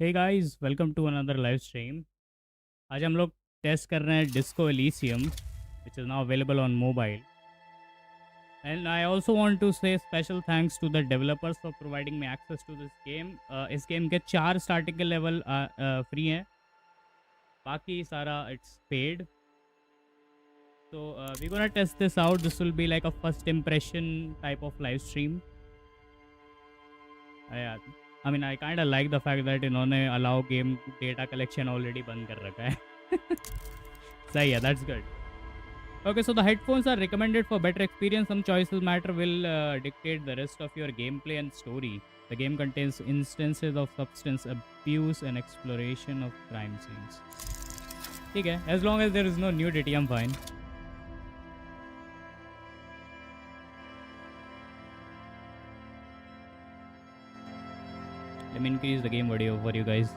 Hey guys welcome to another live stream. आज हम लोग टेस्ट कर रहे हैं Disco Elysium which is now available on mobile. And I also want to say special thanks to the developers for providing me access to this game. इस game के 4 starting के level free हैं, बाकी सारा it's paid. So we're gonna test this out. This will be like a first impression type of live stream. Yeah, I mean I kind of like the fact that इन्होंने allow game data collection already बंद कर रखा है. सही है, that's good. Okay, so the headphones are recommended for better experience. Some choices matter will dictate the rest of your gameplay and story. The game contains instances of substance abuse and exploration of crime scenes. ठीक है, as long as there is no nudity, I'm fine. Let me increase the game audio for you guys.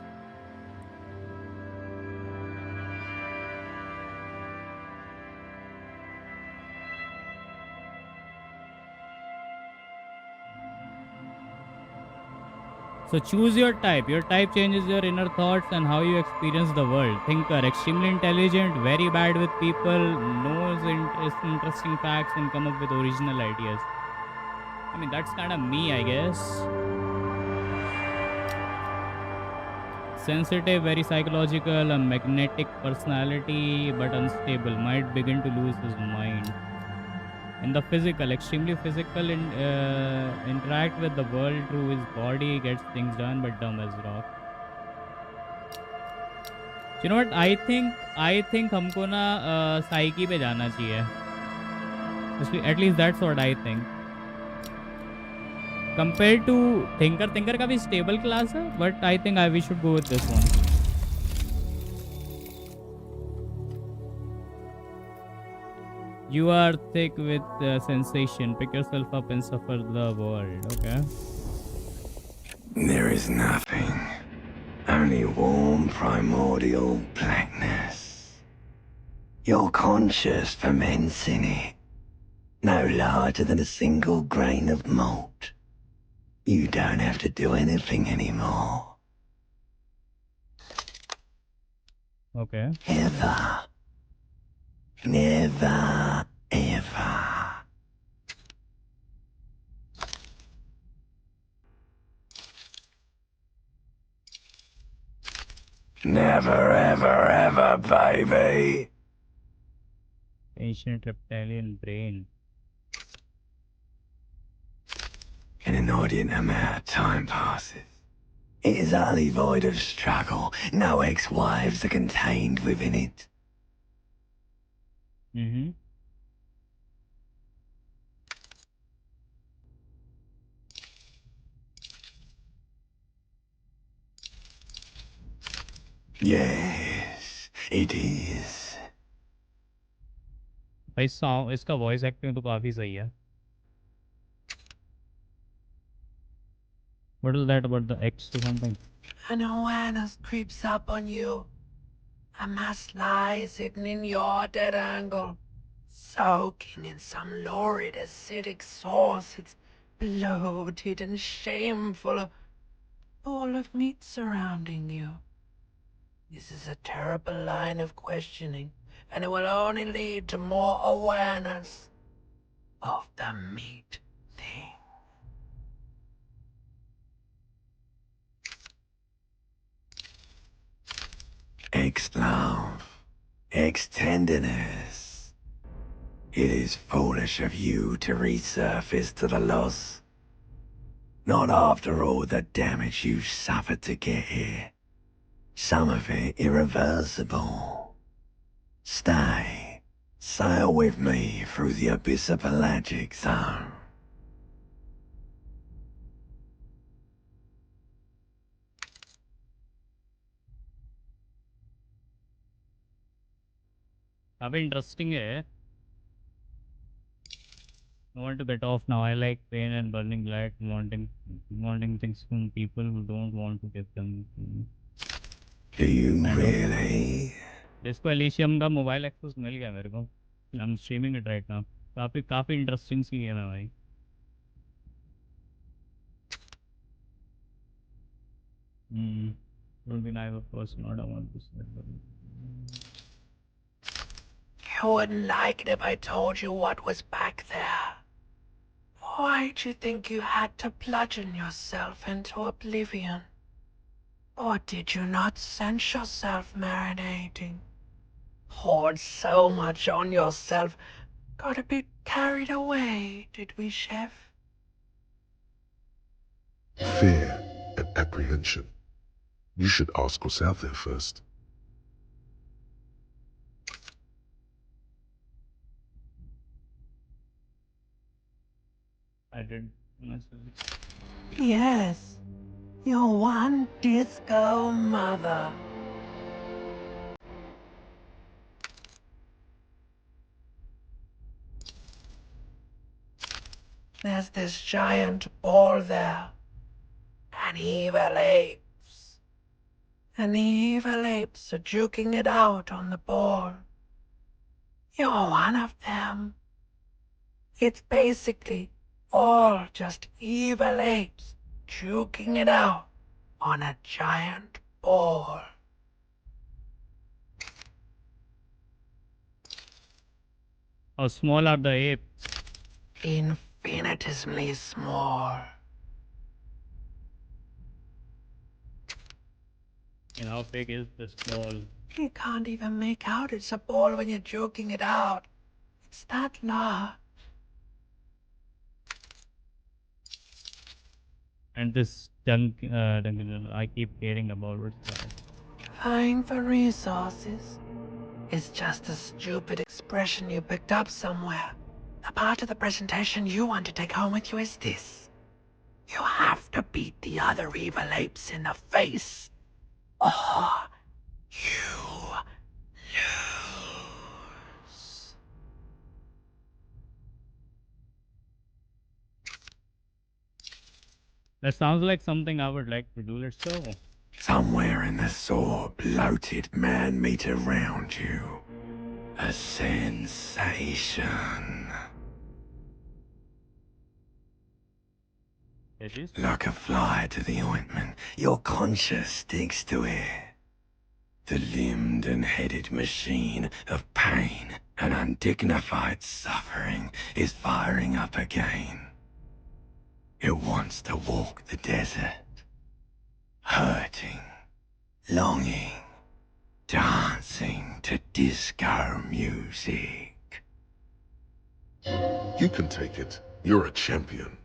So choose your type. Your type changes your inner thoughts and how you experience the world. Thinker, extremely intelligent, very bad with people, knows interesting facts and come up with original ideas. I mean, that's kind of me, I guess. Sensitive, very psychological, a magnetic personality, but unstable. Might begin to lose his mind. In the physical, extremely physical, interact with the world through his body, gets things done, but dumb as rock. You know what? I think हमको ना psyche पे जाना चाहिए. At least that's what I think. Compared to thinker का भी stable class है, but I think we should go with this one. You are thick with sensation. Pick yourself up and suffer the world. Okay. There is nothing. Only warm primordial blackness. You're conscious ferments in it. No larger than a single grain of malt. You don't have to do anything anymore. Okay. Ever. Never, ever. Never, ever, ever, baby. Ancient reptilian brain. An inordinate amount of time passes. It is utterly void of struggle. No ex-wives are contained within it. Mm-hmm. Yes, it is. भाई song इसका voice acting तो काफी सही है. What is that about the X or something? An awareness creeps up on you. A mass lies hidden in your dead angle, soaking in some lurid acidic sauce. It's bloated and shameful, a bowl of meat surrounding you. This is a terrible line of questioning, and it will only lead to more awareness of the meat thing. Ex-love, ex-tenderness. It is foolish of you to resurface to the loss. Not after all the damage you suffered to get here. Some of it irreversible. Stay. Sail with me through the abyss of pelagic zone. काफी interesting है. I want to get off now. I like pain and burning light, wanting things from people who don't want to give them. Do you really? Disco Elysium का mobile access मिल गया मेरे को. I'm streaming it right now. काफी interesting सी game है भाई. Don't be naive, of course not. I want to say. You wouldn't like it if I told you what was back there. Why'd you think you had to bludgeon yourself into oblivion? Or did you not sense yourself marinating? Poured so much on yourself, got a bit carried away, did we, Chef? Fear and apprehension. You should ask what's out there first. I did. Yes, your one disco mother. There's this giant ball there. And evil apes. And the evil apes are juking it out on the ball. You're one of them. It's basically all just evil apes juking it out on a giant ball. How small are the apes? Infinitesimally small. And how big is this ball? You can't even make out it's a ball when you're joking it out. It's that large. And this dunk, I keep hearing about what's that? Vying for resources is just a stupid expression you picked up somewhere. The part of the presentation you want to take home with you is this. You have to beat the other evil apes in the face, or you lose. That sounds like something I would like to do. Let's go. Somewhere in the sore, bloated man meat around you. A sensation. It is. Like a fly to the ointment, your conscience sticks to it. The limbed and headed machine of pain and undignified suffering is firing up again. It wants to walk the desert, hurting, longing, dancing to disco music. You can take it. You're a champion.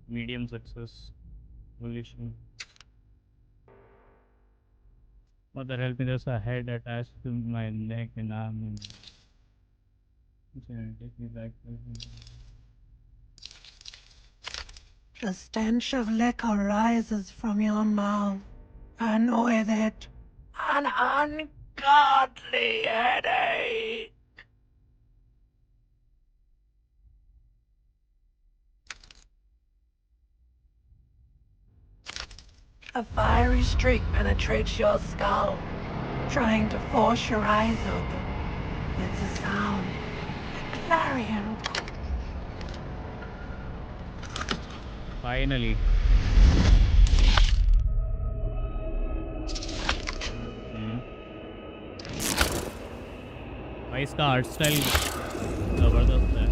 Medium success. Volition. Mother help me, there's a head attached to my neck and arm. Take me back. The stench of liquor rises from your mouth, and with it, an ungodly headache. A fiery streak penetrates your skull, trying to force your eyes open. It's a sound, a clarion. Finally. भाई इसका art style जबरदस्त है.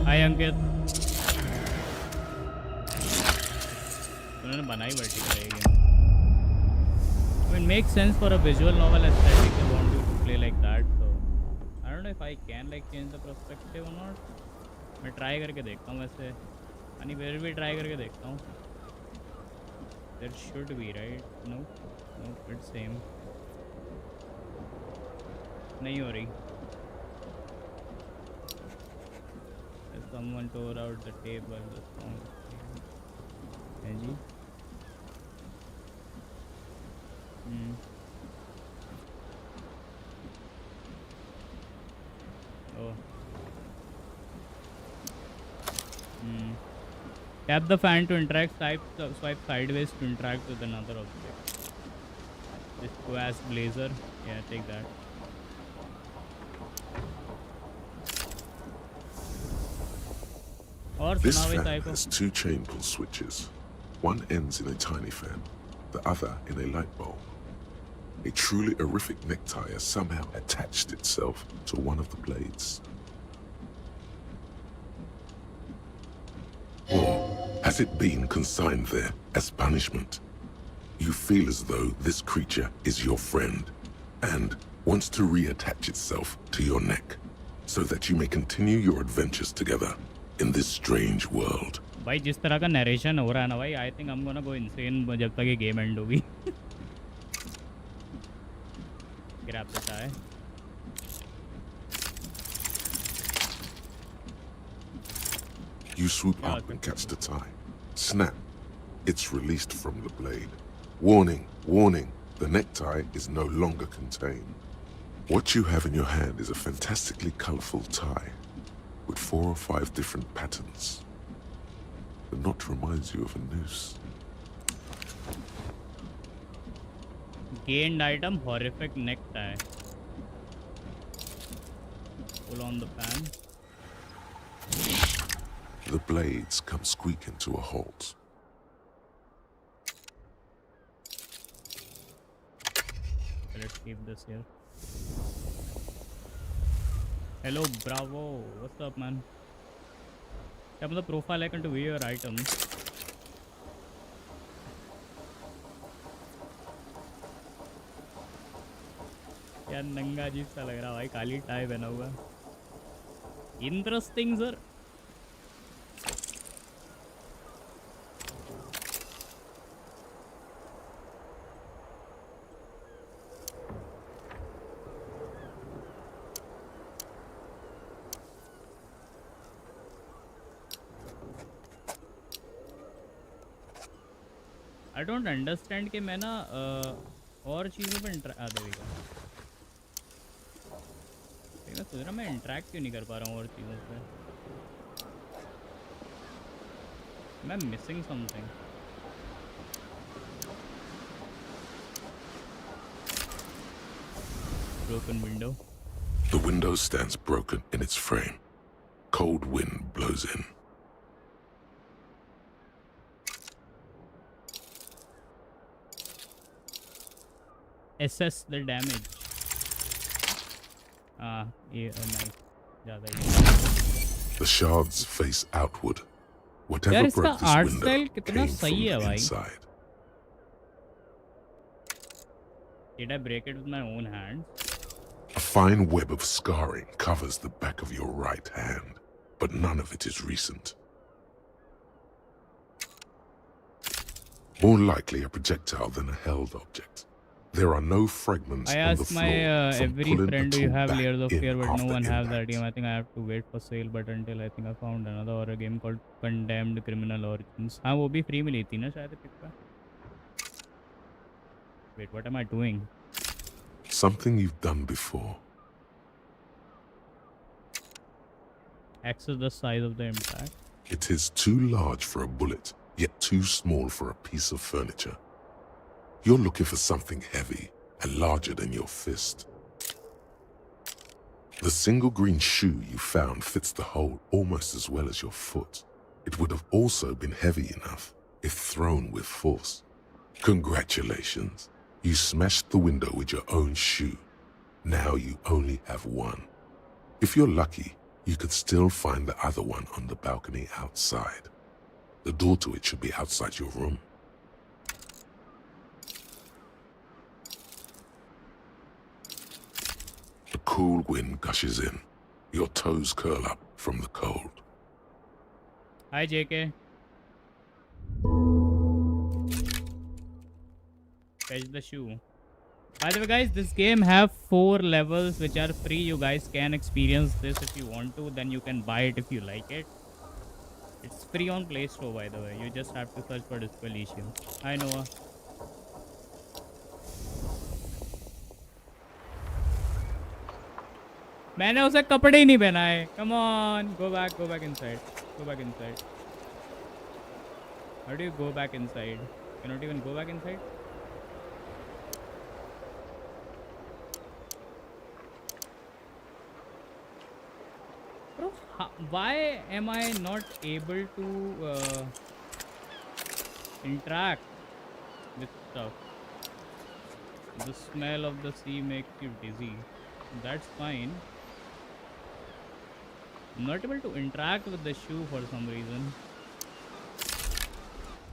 हाय अंकित. उन्होंने बनाई vertical है game. I mean, makes sense for a visual novel aesthetic. They want you to play like that. So I don't know if I can like change the perspective or not. मैं try करके देखता हूँ वैसे. यानी फिर भी try करके देखता हूँ. There should be, right? No, it's same. नहीं हो रही. Someone tore out the table. The song. है जी. Oh. Tap the fan to interact. Swipe sideways to interact with another object. This Klaasje blazer. Yeah, take that. और This सुना हुई fan psycho has two chain pull switches. One ends in a tiny fan, the other in a light bulb. A truly horrific necktie has somehow attached itself to one of the blades. Or has it been consigned there as punishment? You feel as though this creature is your friend and wants to reattach itself to your neck so that you may continue your adventures together in this strange world. भाई जिस तरह का narration हो रहा है ना भाई I think I'm gonna go insane जब तक ये गेम एंड होगी grab the tie You swoop up and catch the tie. Snap. It's released from the blade. Warning, warning, the necktie is no longer contained. What you have in your hand is a fantastically colorful tie with 4 or 5 different patterns. The knot reminds you of a noose. gained item horrific necktie pull on the fan The blades come squeaking to a halt. let's keep this here hello bravo what's up man tap on the profile icon to view your items यार नंगा अजीब सा लग रहा भाई काली tie पहना हुआ interesting sir I don't understand कि मैं ना और चीज़ों पर देगा मैं सोच रहा मैं इंटरेक्ट क्यों नहीं कर पा रहा हूँ और चीज़ों से मैं missing something broken window The window stands broken in its frame. Cold wind blows in. assess the damage nice ज़्यादा ही The shards face outward. यार Whatever इसका broke this art window style कितना came सही from है the भाई inside. did I break it with my own hands A fine web of scarring covers the back of your right hand, but none of it is recent. More likely a projectile than a held object. There are no fragments I on the asked floor my from every pulling friend a do you tool have back layers of in fear but no after one have that impact. game I think I have to wait for sale but until I think I found another horror game called Condemned Criminal Origins हाँ वो भी free मिली थी ना शायद pick पे wait what am I doing Something you've done before. access the size of the impact It is too large for a bullet, yet too small for a piece of furniture. You're looking for something heavy and larger than your fist. The single green shoe you found fits the hole almost as well as your foot. It would have also been heavy enough if thrown with force. Congratulations. You smashed the window with your own shoe. Now you only have one. If you're lucky, you could still find the other one on the balcony outside. The door to it should be outside your room. The cool wind gushes in. Your toes curl up from the cold. hi JK fetch the shoe by the way guys this game have 4 levels which are free you guys can experience this if you want to then you can buy it if you like it it's free on Play Store by the way you just have to search for Disco Elysium hi Noah मैंने उसे कपड़े ही नहीं पहनाए come on go back inside how do you go back inside cannot even go back inside bro So why am I not able to interact with stuff? The smell of the sea makes you dizzy. That's fine. I'm not able to interact with the shoe for some reason.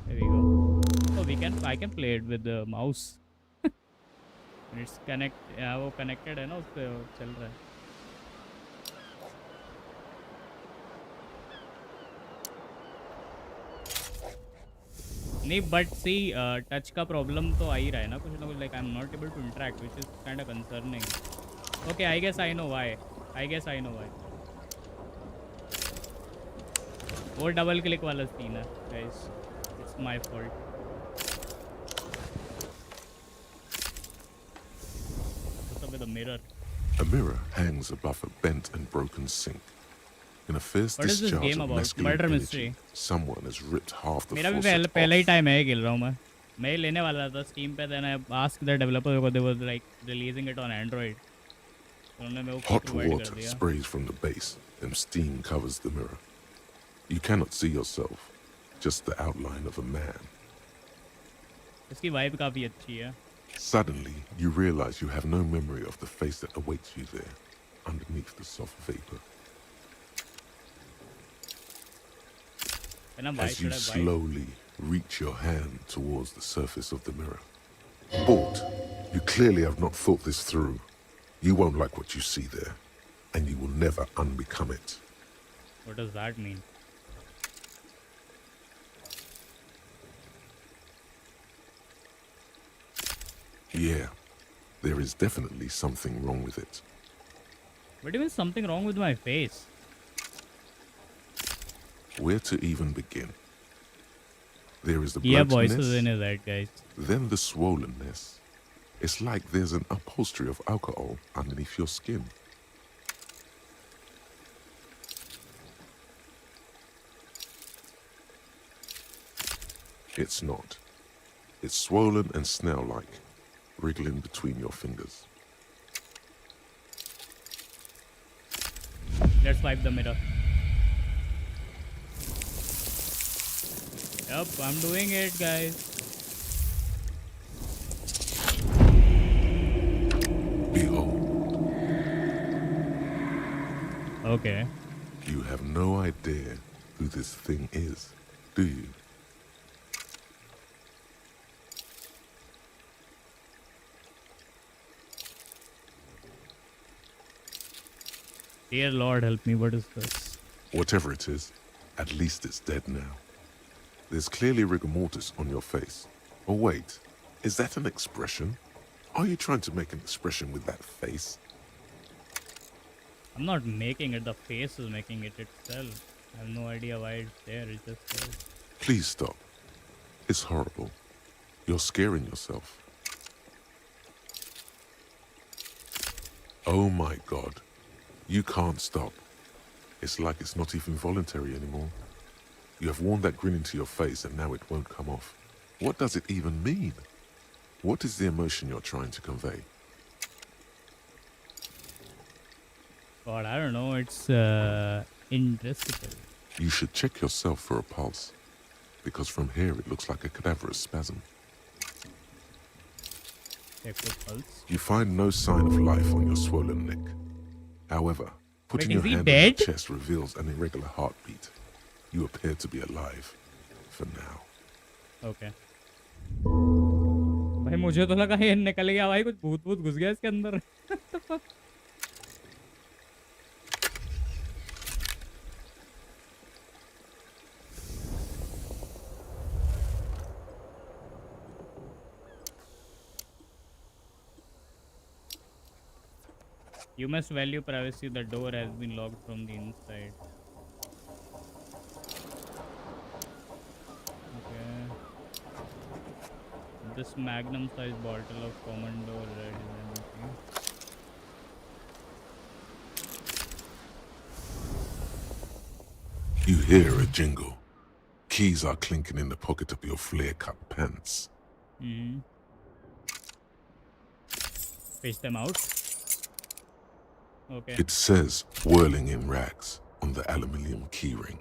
There we go. Oh, I can play it with the mouse. And it's वो connected है ना उस पे चल रहा है. नहीं but C touch का प्रॉब्लम तो आ ही रहा है ना कुछ like I am not able to interact which is kind of concerning. Okay I guess I know why. वो डबल क्लिक वाला सीन है guys. It's my fault. What's up with the mirror? A mirror hangs above a bent and broken sink. In a fierce What is this discharge game of about? masculine Murder energy, mystery. someone has ripped half the मेरा भी faucet पहला ही off. Time है खेल रहा हूँ मैं ही लेने वाला था स्टीम पे. Then I ask the developer they was like releasing it on Android. उन्होंने मेरे को Hot प्रोवाइड कर water दिया. sprays from the base, and steam covers the mirror. You cannot see yourself, just the outline of a man. इसकी vibe काफ़ी अच्छी है. Suddenly, you realize you have no memory of the face that awaits you there, underneath the soft vapor. And why As you should I buy? slowly reach your hand towards the surface of the mirror. Bort, you clearly have not thought this through. You won't like what you see there, and you will never unbecome it. What does that mean? Yeah, there is definitely something wrong with it. What do you mean something wrong with my face? Where to even begin? There is the Yeah, voices bloatiness, in his head, guys. then the swollenness. It's like there's an upholstery of alcohol underneath your skin. It's not. It's swollen and snail-like, wriggling between your fingers. Let's wipe the mirror. Yup, I'm doing it, guys. Behold, Okay. you have no idea who this thing is, do you? Dear Lord, help me. What is this? Whatever it is, at least it's dead now. There's clearly rigor mortis on your face. Oh wait, is that an expression? Are you trying to make an expression with that face? I'm not making it. The face is making it itself. I have no idea why it's there. It's just there. Please stop. It's horrible. You're scaring yourself. Oh my God. You can't stop. It's like it's not even voluntary anymore. You have worn that grin into your face and now it won't come off. What does it even mean? What is the emotion you're trying to convey? God, I don't know. It's indescribable. You should check yourself for a pulse, because from here it looks like a cadaverous spasm. Check the pulse. You find no sign of life on your swollen neck. However, putting Wait, your is he hand on dead? your chest reveals an irregular heartbeat. You appear to be alive, for now. Okay. भाई मुझे तो लगा ये निकल गया भाई. कुछ भूत भूत घुस गया इसके अंदर. You must value privacy. The door has been locked from the inside. Okay. This magnum-sized bottle of Commando Red is empty. You hear a jingle. Keys are clinking in the pocket of your flare-cut pants. Fish them out. Okay. It says, whirling in rags, on the aluminium keyring.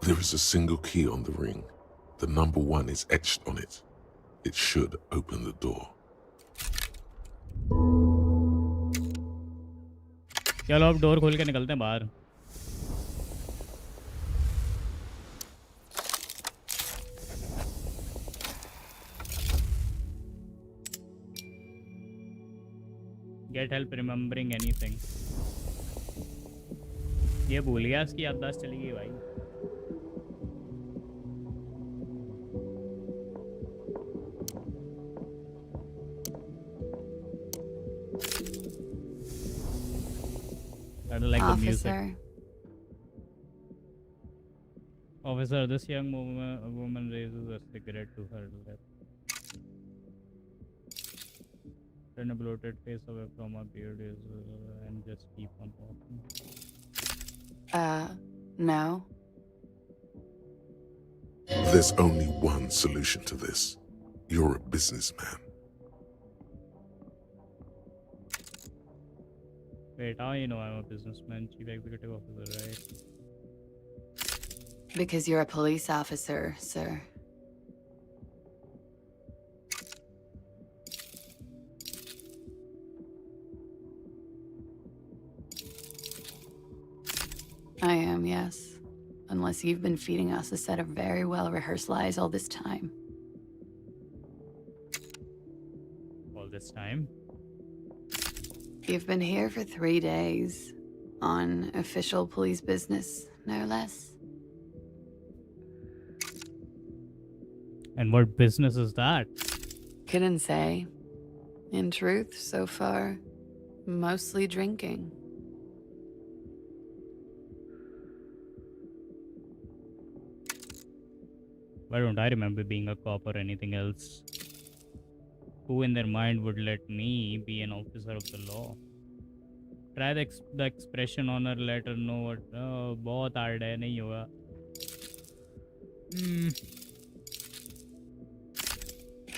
There is a single key on the ring. The number 1 is etched on it. It should open the door. चलो अब door खोल के निकलते हैं बाहर. Get help remembering anything. ये भूल गया, इसकी याददाश्त चली गई भाई. I don't like the music. Officer, this young woman raises a cigarette to her lips. Turn a bloated face away from her beard and just keep on walking. No. There's only one solution to this. You're a businessman. Wait, how you know I'm a businessman, chief executive officer, right? Because you're a police officer, sir. I am, yes. Unless you've been feeding us a set of very well-rehearsed lies all this time. All this time? You've been here for 3 days. On official police business, no less. And what business is that? Couldn't say. In truth, so far, mostly drinking. Why don't I remember being a cop or anything else? Who in their mind would let me be an officer of the law? Try the expression on her, let her know what. Oh, बहुत hard है, नहीं होगा.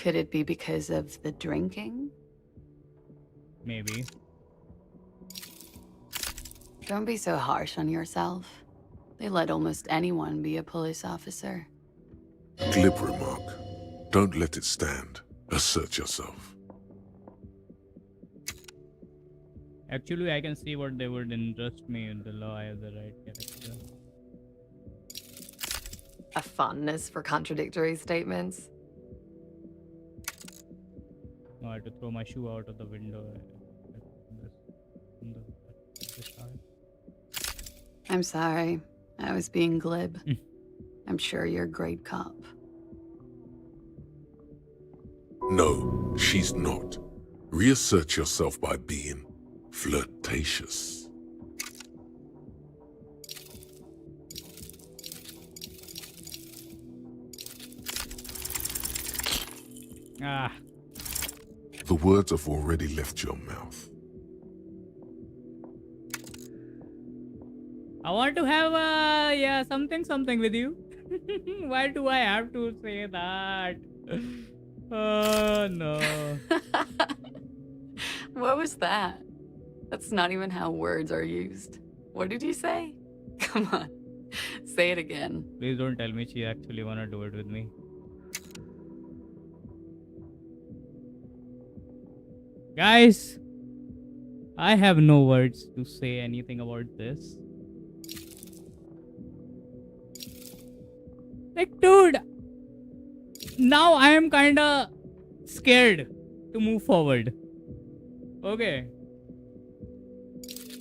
Could it be because of the drinking? Maybe. Don't be so harsh on yourself. They let almost anyone be a police officer. Glib remark. Don't let it stand. Assert yourself. Actually, I can see what they would interest me in the law. I have the right character. A fondness for contradictory statements. No, I had to throw my shoe out of the window. I'm sorry. I was being glib. I'm sure you're a great cop. No, she's not. Reassert yourself by being flirtatious. Ah. The words have already left your mouth. I want to have something with you. Why do I have to say that? Oh no. What was that? That's not even how words are used. What did you say? Come on. Say it again. Please don't tell me she actually wanna do it with me. Guys, I have no words to say anything about this. Like, dude, now I am kinda scared to move forward. Okay.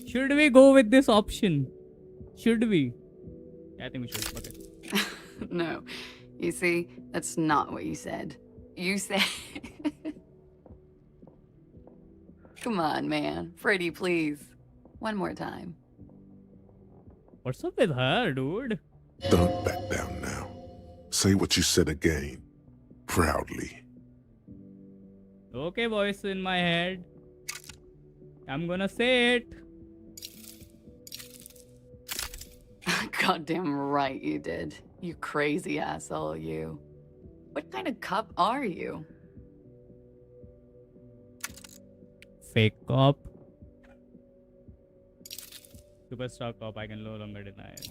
Should we go with this option? Should we? I think we should. Okay. No. You see, that's not what you said. You said... Come on, man. Pretty, please. One more time. What's up with her, dude? Don't back down now. Say what you said again. Proudly. Okay, voice in my head. I'm gonna say it. Goddamn right you did. You crazy asshole, you. What kind of cop are you? Fake cop. Superstar cop, I can no longer deny it.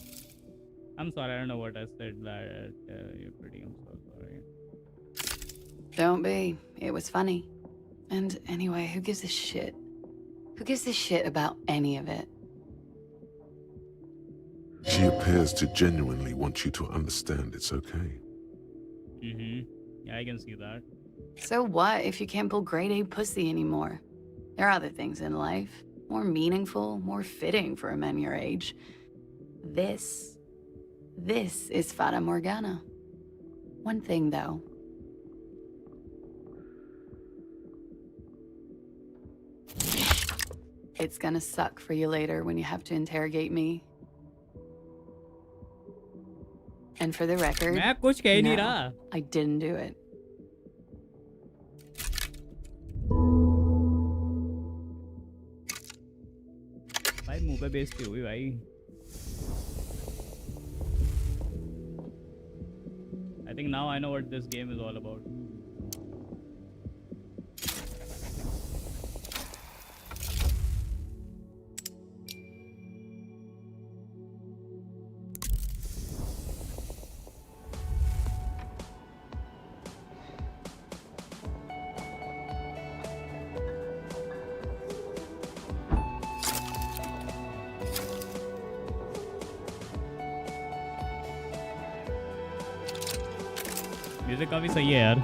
I'm sorry, I don't know what I said. That you're pretty. I'm so sorry. Don't be. It was funny. And anyway, who gives a shit? Who gives a shit about any of it? She appears to genuinely want you to understand it's okay. Yeah, I can see that. So what if you can't pull grade A pussy anymore? There are other things in life, more meaningful, more fitting for a man your age. This is Fata Morgana. One thing, though. It's gonna suck for you later when you have to interrogate me. And for the record, मैं कुछ कह नहीं no, रहा. I didn't do it. भाई मुंह पे बेइज्जती हुई भाई. I think now I know what this game is all about. Music काफी सही है यार.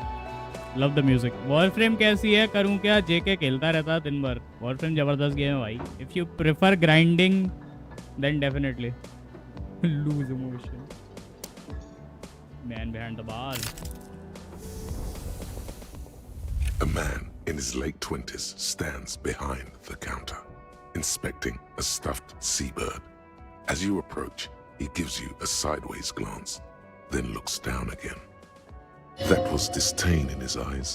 Love the music. वॉरफ्रेम कैसी है? करूं क्या? जेके खेलता रहता दिन भर. वॉरफ्रेम जबरदस्त गेम है भाई. If you prefer grinding then definitely lose emotion. Man behind the bar. A man in his late 20s stands behind the counter, inspecting a stuffed seabird. As you approach, he gives you a sideways glance, then looks down again. That was disdain in his eyes.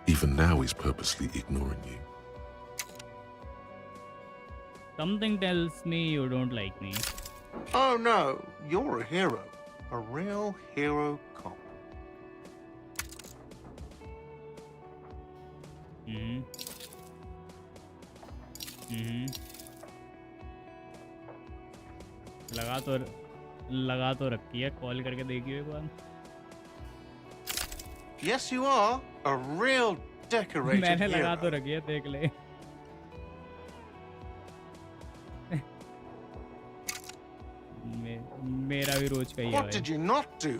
Even now he's purposely ignoring you. Something tells me you don't like me. Oh no, you're a hero. A real hero cop. लगा तो रखी है. Call करके देखियो एक बार. Yes, you are a real decorated मैंने लगा hero. तो रखी है, देख ले. मेरा भी रोज का ही है What भाई. did you not do?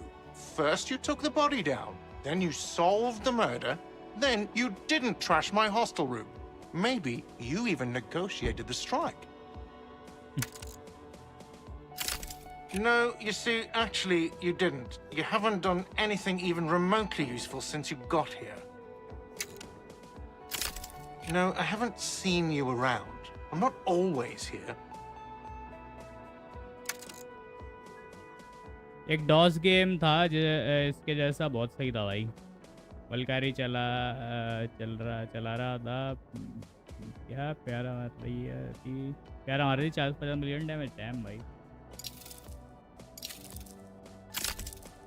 First you took the body down, then you solved the murder, then you didn't trash my hostel room. Maybe you even negotiated the strike. No, you see, actually, you didn't. You haven't done anything even remotely useful since you got here. No, I haven't seen you around. I'm not always here. एक DOS game था इसके जैसा, बहुत सही था भाई. वल्कारी चला रहा था. क्या प्यारा मार रही है कि प्यारा मार रही. 40-50 मिलियन डैमेज. डैम भाई.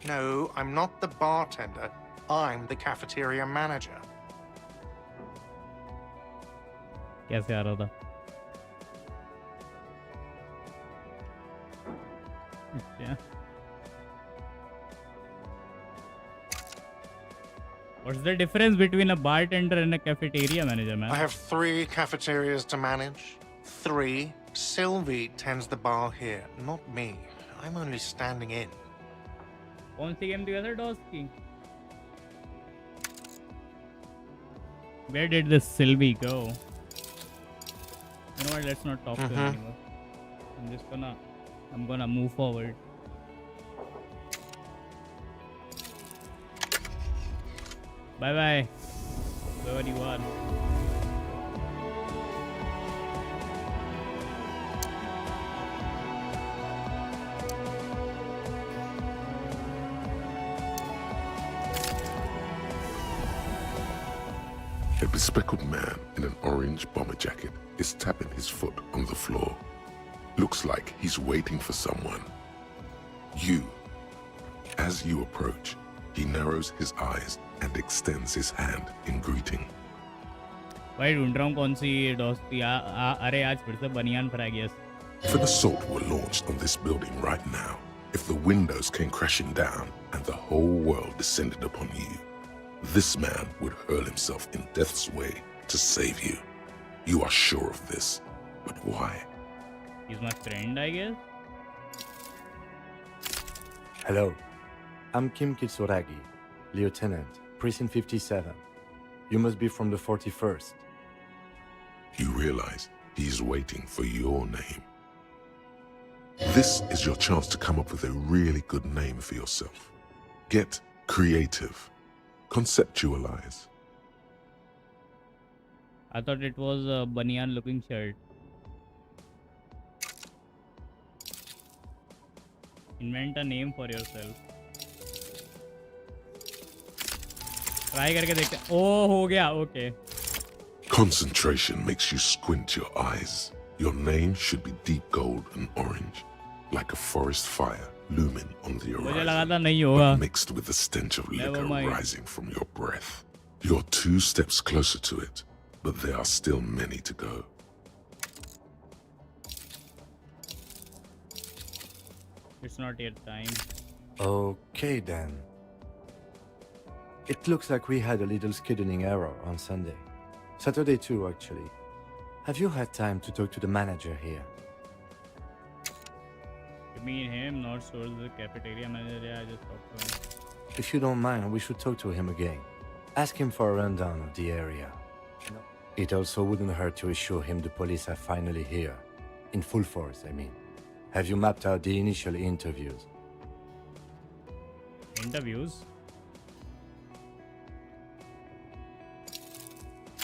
No, I'm not the bartender. I'm the cafeteria manager. कैसे आ रहा था? अच्छा. What's the difference between a bartender and a cafeteria manager, man? I have 3 cafeterias to manage. 3. Sylvie tends the bar here, not me. I'm only standing in. कौन सी game थी वैसे DOS की? Where did this Sylvie go? You know what? Let's not talk to him anymore. I'm gonna move forward. Bye bye. Wherever you are. A bespectacled man in an orange bomber jacket is tapping his foot on the floor. Looks like he's waiting for someone. You. As you approach, he narrows his eyes and extends his hand in greeting. भाई ढूंढ रहा हूँ कौन सी DOS थी. अरे आज फिर से बनियान फ्राई गया. If an assault were launched on this building right now, if the windows came crashing down and the whole world descended upon you, this man would hurl himself in death's way to save you. You are sure of this, but why? He's my friend, I guess. Hello, I'm Kim Kitsuragi, Lieutenant, Precinct 57. You must be from the 41st. You realize he's waiting for your name. This is your chance to come up with a really good name for yourself. Get creative. Conceptualize. I thought it was a banyan looking shirt. Invent a name for yourself. Try करके देखते हैं. Oh, हो गया. Okay. Concentration makes you squint your eyes. Your name should be deep gold and orange, like a forest fire looming on the मुझे लगा था horizon, नहीं होगा. but mixed with the stench of Never liquor mind. rising from your breath. You're 2 steps closer to it, but there are still many to go. It's not yet time. Okay then. It looks like we had a little scheduling error on Sunday. Saturday too, actually. Have you had time to talk to the manager here? You mean him, not sure the cafeteria manager? Yeah, I just talked to him. If you don't mind, we should talk to him again. Ask him for a rundown of the area. It also wouldn't hurt to assure him the police are finally here. In full force, I mean. Have you mapped out the initial interviews? Interviews?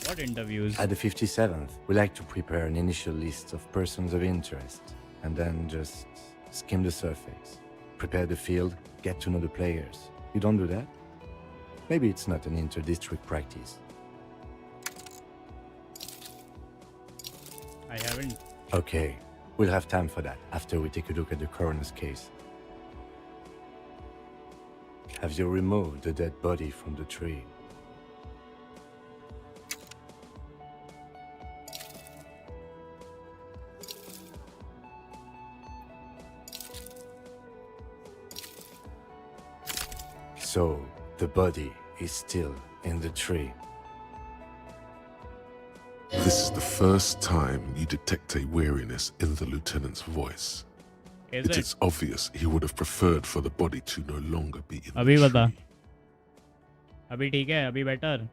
What interviews? At the 57th, we like to prepare an initial list of persons of interest, and then just skim the surface. Prepare the field, get to know the players. You don't do that? Maybe it's not an inter-district practice. I haven't. Okay, we'll have time for that after we take a look at the coroner's case. Have you removed the dead body from the tree? So, the body is still in the tree. This is the first time you detect a weariness in the lieutenant's voice. Is It it? is obvious he would have preferred for the body to no longer be in अभी the बता. tree. अभी ठीक है, अभी better.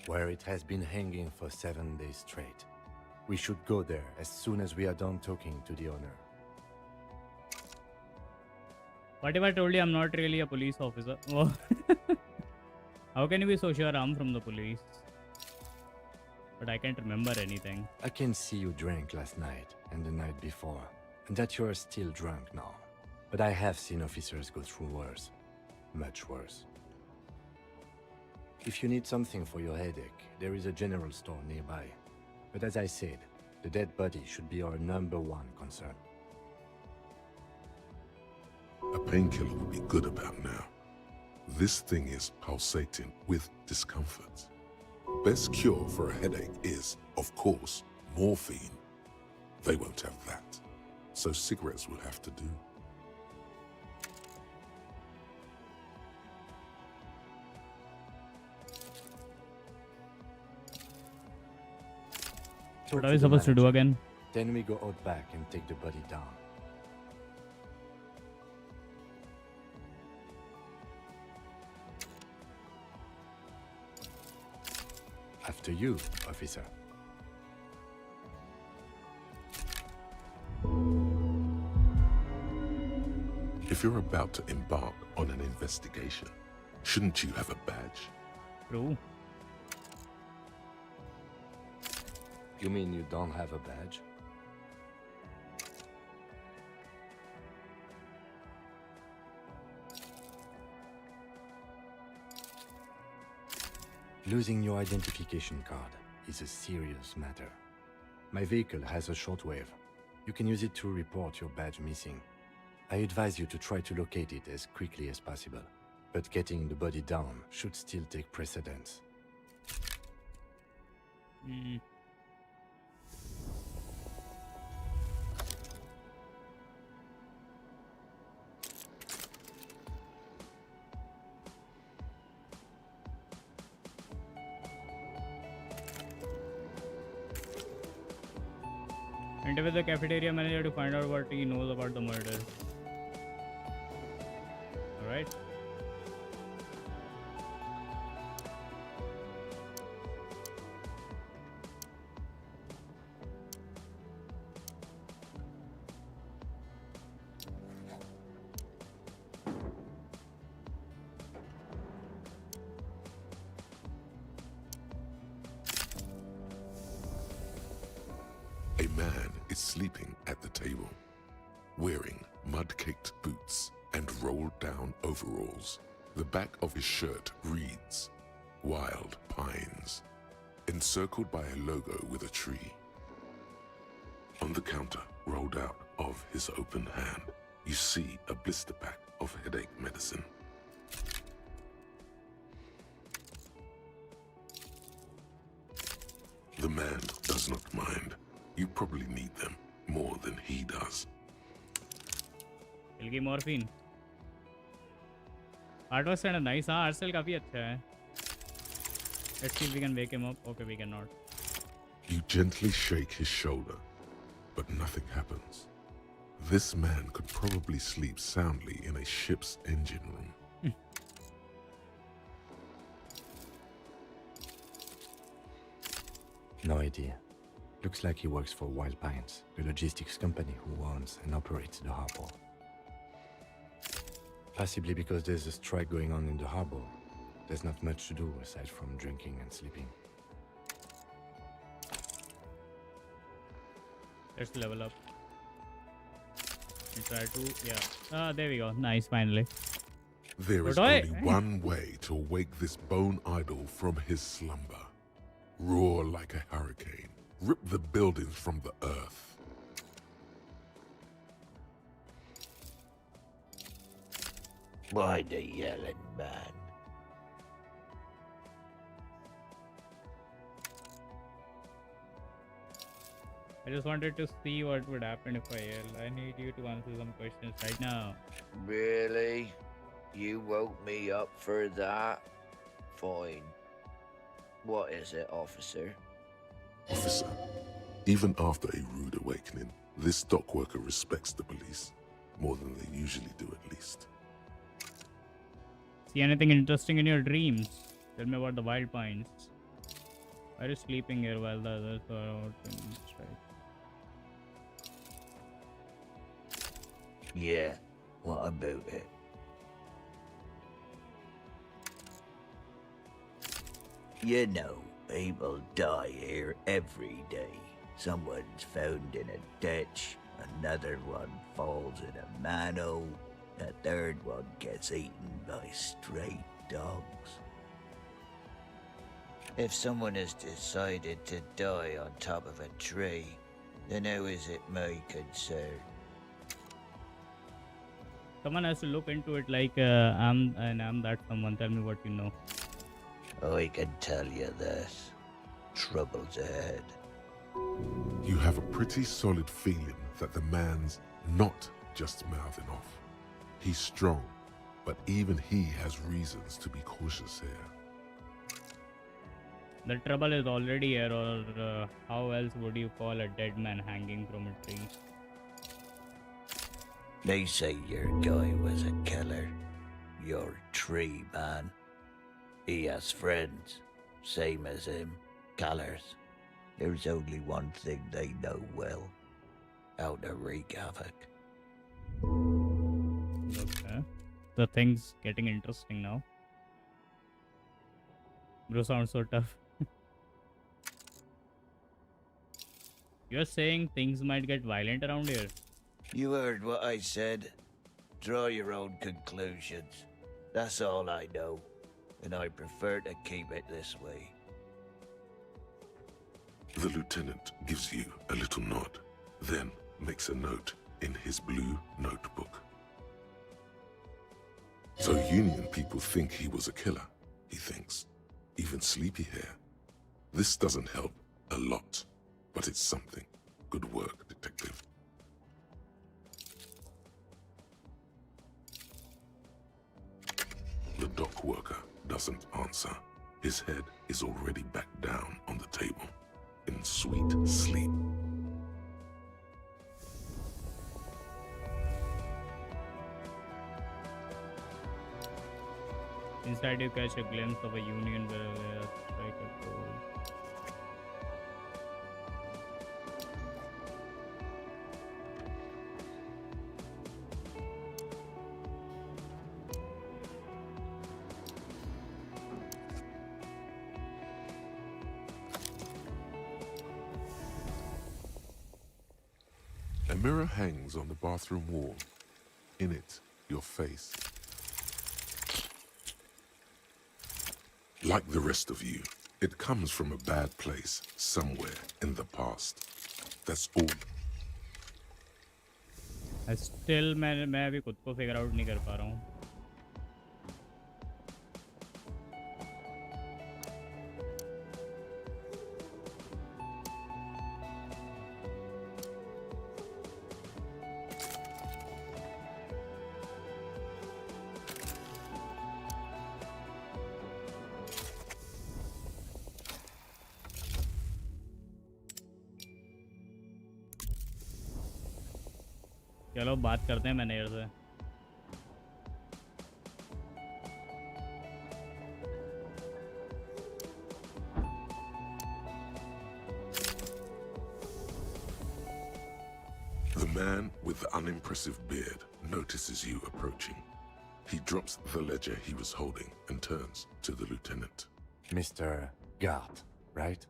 Where it has been hanging for 7 days straight. We should go there as soon as we are done talking to the owner. What if I told you I'm not really a police officer? Oh. How can you be so sure I'm from the police? But I can't remember anything. I can see you drank last night and the night before, and that you are still drunk now. But I have seen officers go through worse. Much worse. If you need something for your headache, there is a general store nearby. But as I said, the dead body should be our #1 concern. A painkiller would be good about now. This thing is pulsating with discomfort. Best cure for a headache is, of course, morphine. They won't have that, so cigarettes will have to do. Talk What are we to the supposed to do manager. again? Then we go out back and take the body down. After you, officer. If you're about to embark on an investigation, shouldn't you have a badge? True. You mean you don't have a badge? Losing your identification card is a serious matter. My vehicle has a shortwave. You can use it to report your badge missing. I advise you to try to locate it as quickly as possible. But getting the body down should still take precedence. Enter with the cafeteria manager to find out what he knows about the murder. Alright. A man is sleeping at the table, wearing mud-caked boots and rolled-down overalls. The back of his shirt reads, Wild Pines, encircled by a logo with a tree. On the counter, rolled out of his open hand, you see a blister pack of headache medicine. The man does not mind. You probably need them more than he does. Ilgi morphine. Art was kind of nice. हाँ art style काफी अच्छा है. Let's see if we can wake him up. Okay, we cannot. You gently shake his shoulder, but nothing happens. This man could probably sleep soundly in a ship's engine room. No idea. Looks like he works for Wild Pines, the logistics company who owns and operates the harbor. Possibly because there's a strike going on in the harbor. There's not much to do aside from drinking and sleeping. Let's level up. And try to, yeah. Ah, there we go. Nice, finally. There is Rodoy. only one way to wake this bone idol from his slumber. Roar like a hurricane. Rip the buildings from the earth. Why the yelling, man? I just wanted to see what would happen if I yell. I need you to answer some questions right now. Really? You woke me up for that? Fine. What is it, officer? Officer, even after a rude awakening, this dockworker respects the police more than they usually do, at least. See anything interesting in your dreams? Tell me about the Wild Pines. Why are you sleeping here while the others are out in strike? Yeah, what about it? You know, people die here every day. Someone's found in a ditch, another one falls in a manhole, a third one gets eaten by stray dogs. If someone has decided to die on top of a tree, then how is it my concern? Someone has to look into it like I'm that someone. Tell me what you know. I can tell you this. Trouble's ahead. You have a pretty solid feeling that the man's not just mouthing off. He's strong, but even he has reasons to be cautious here. The trouble is already here, or how else would you call a dead man hanging from a tree? They say your guy was a killer. Your tree man. He has friends, same as him, killers. There's only one thing they know well. How to wreak havoc. Okay. The thing's getting interesting now. Bro sounds so tough. You're saying things might get violent around here? You heard what I said. Draw your own conclusions. That's all I know, and I prefer to keep it this way. The lieutenant gives you a little nod, then makes a note in his blue notebook. So Union people think he was a killer, he thinks. Even sleepy hair. This doesn't help a lot, but it's something. Good work, detective. The dock worker doesn't answer. His head is already back down on the table, in sweet sleep. Instead, you catch a glimpse of a union where like a goal. A mirror hangs on the bathroom wall. In it, your face. Like the rest of you, it comes from a bad place somewhere in the past. That's all. Still मैं अभी खुद को figure out नहीं कर पा रहा हूँ. चलो बात करते हैं मैनेजर से. The man with the unimpressive beard notices you approaching. He drops the ledger he was holding and turns to the lieutenant. Mr. Gart, right?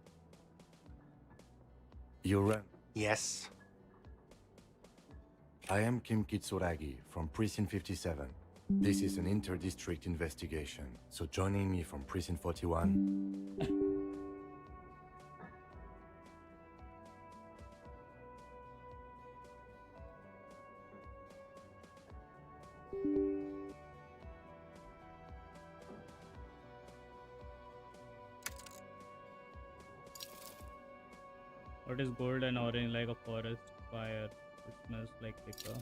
You run. Yes. I am Kim Kitsuragi from Precinct 57. This is an inter-district investigation, so joining me from Precinct 41... What is gold and orange like a forest fire? It smells like liquor.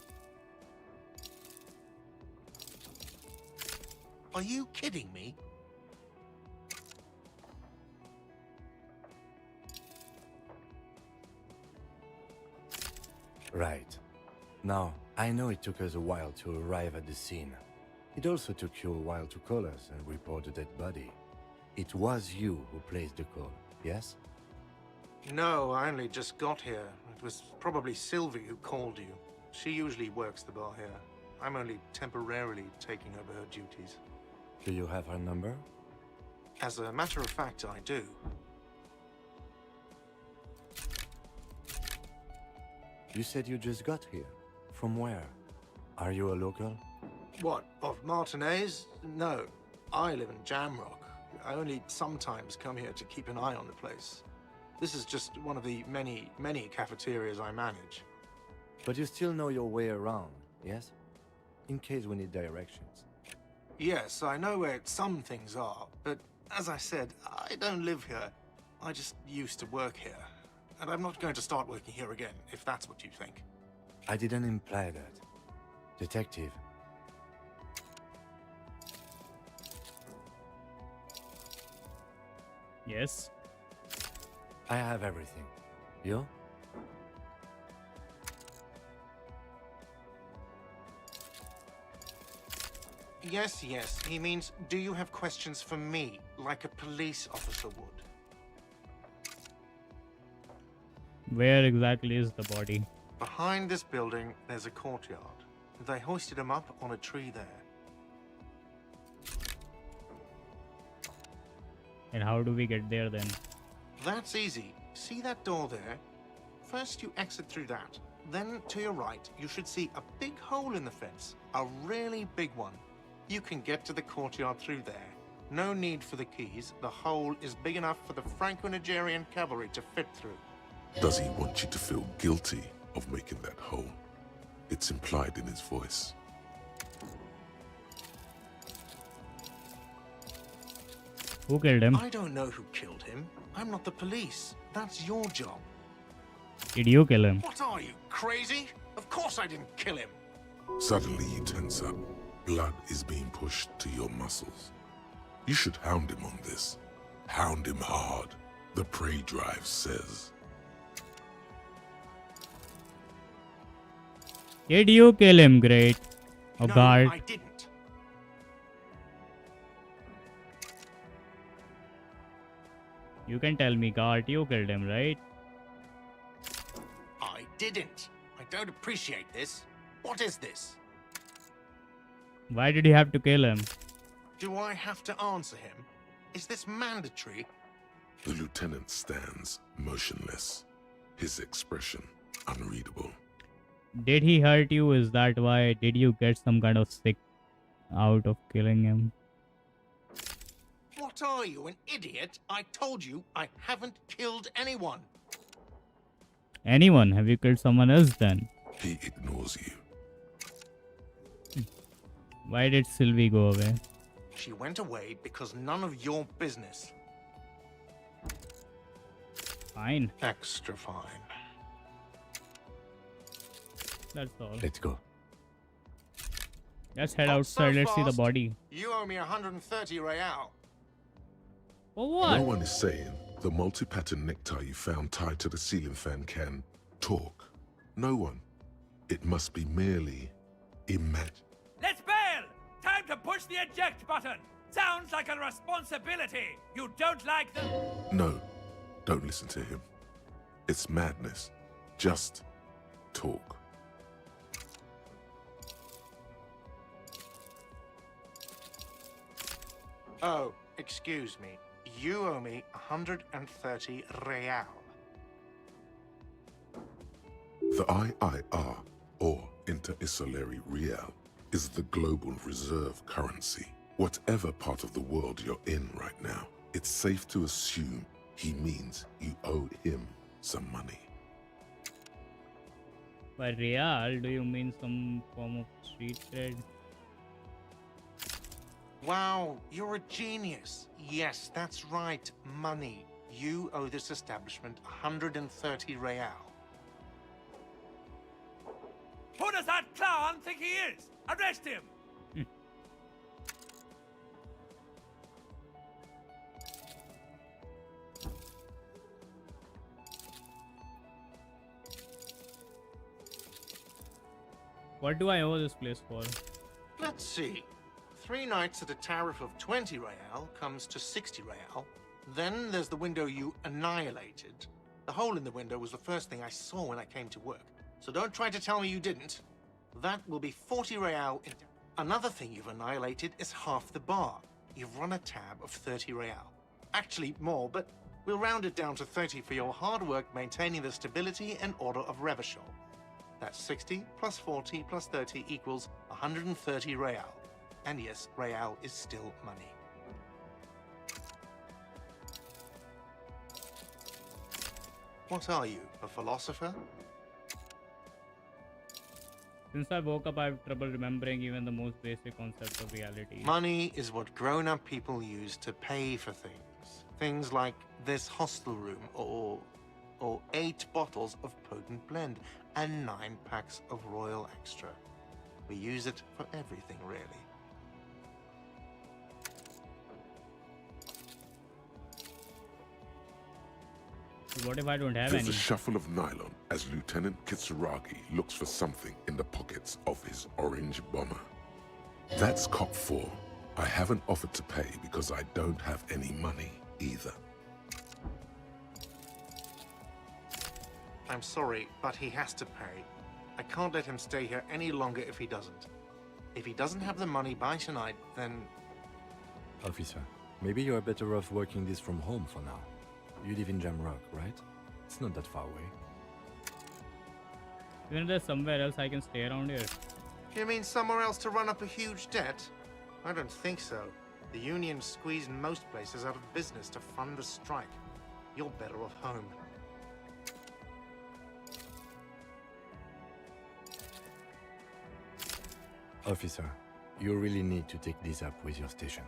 Are you kidding me? Right. Now, I know it took us a while to arrive at the scene. It also took you a while to call us and report the dead body. It was you who placed the call, yes? No, I only just got here. It was probably Sylvie who called you. She usually works the bar here. I'm only temporarily taking over her duties. Do you have her number? As a matter of fact, I do. You said you just got here. From where? Are you a local? What, of Martinez? No, I live in Jamrock. I only sometimes come here to keep an eye on the place. This is just one of the many cafeterias I manage. But you still know your way around, yes? In case we need directions. Yes, I know where some things are, but as I said, I don't live here. I just used to work here. And I'm not going to start working here again, if that's what you think. I didn't imply that. Detective. Yes. I have everything. You? Yes, he means, do you have questions for me, like a police officer would? Where exactly is the body? Behind this building, there's a courtyard. They hoisted him up on a tree there. And how do we get there then? That's easy. See that door there? First you exit through that. Then to your right, you should see a big hole in the fence. A really big one. You can get to the courtyard through there. No need for the keys. The hole is big enough for the Franco-Nigerian cavalry to fit through. Does he want you to feel guilty of making that hole? It's implied in his voice. Who killed him? I don't know who killed him. I'm not the police. That's your job. Did you kill him? What are you, crazy? Of course I didn't kill him. Suddenly you tense up. Blood is being pushed to your muscles. You should hound him on this. Hound him hard. The prey drive says. Did you kill him? Great. Oh No, God. I didn't. You can tell me, Gart, you killed him, right? I didn't. I don't appreciate this. What is this? Why did you have to kill him? Do I have to answer him? Is this mandatory? The lieutenant stands motionless, his expression unreadable. Did he hurt you? Is that why? Did you get some kind of sick out of killing him? What are you, an idiot? I told you I haven't killed anyone. Anyone? Have you killed someone else then? He ignores you. Why did Sylvie go away? She went away because none of your business. Fine. Extra fine. That's all. Let's go. Let's head Not outside. so Let's see the fast. body. You owe me 130 real. For what? No one is saying the multi-pattern necktie you found tied to the ceiling fan can talk. No one. It must be merely imagine. Let's bail! Time to push the eject button! Sounds like a responsibility! You don't like the... No, don't listen to him. It's madness. Just talk. Oh, excuse me. You owe me 130 real. The IIR, or Inter-Isolary Real, is the global reserve currency. Whatever part of the world you're in right now, it's safe to assume he means you owe him some money. By real, do you mean some form of street cred? Wow, you're a genius. Yes, that's right, money. You owe this establishment 130 real. Who does that clown think he is? Arrest him! What do I owe this place for? Let's see. 3 nights at a tariff of 20 real comes to 60 real. Then there's the window you annihilated. The hole in the window was the first thing I saw when I came to work. So don't try to tell me you didn't. That will be 40 real. Another thing you've annihilated is half the bar. You've run a tab of 30 real. Actually more, but we'll round it down to 30 for your hard work maintaining the stability and order of Revachol. That's 60 plus 40 plus 30 equals 130 real. And yes, real is still money. What are you, a philosopher? Since I woke up, I have trouble remembering even the most basic concepts of reality. Money is what grown-up people use to pay for things. Things like this hostel room, or 8 bottles of potent blend, and 9 packs of Royal Extra. We use it for everything, really. What if I don't have There's any? a shuffle of nylon as Lieutenant Kitsuragi looks for something in the pockets of his orange bomber. That's cop 4. I haven't offered to pay because I don't have any money either. I'm sorry, but he has to pay. I can't let him stay here any longer if he doesn't. If he doesn't have the money by tonight, then... Officer, maybe you are better off working this from home for now. You live in Jamrock, right? It's not that far away. Even if there's somewhere else I can stay around here. You mean somewhere else to run up a huge debt? I don't think so. The union squeezed most places out of business to fund the strike. You're better off home. Officer, you really need to take this up with your station.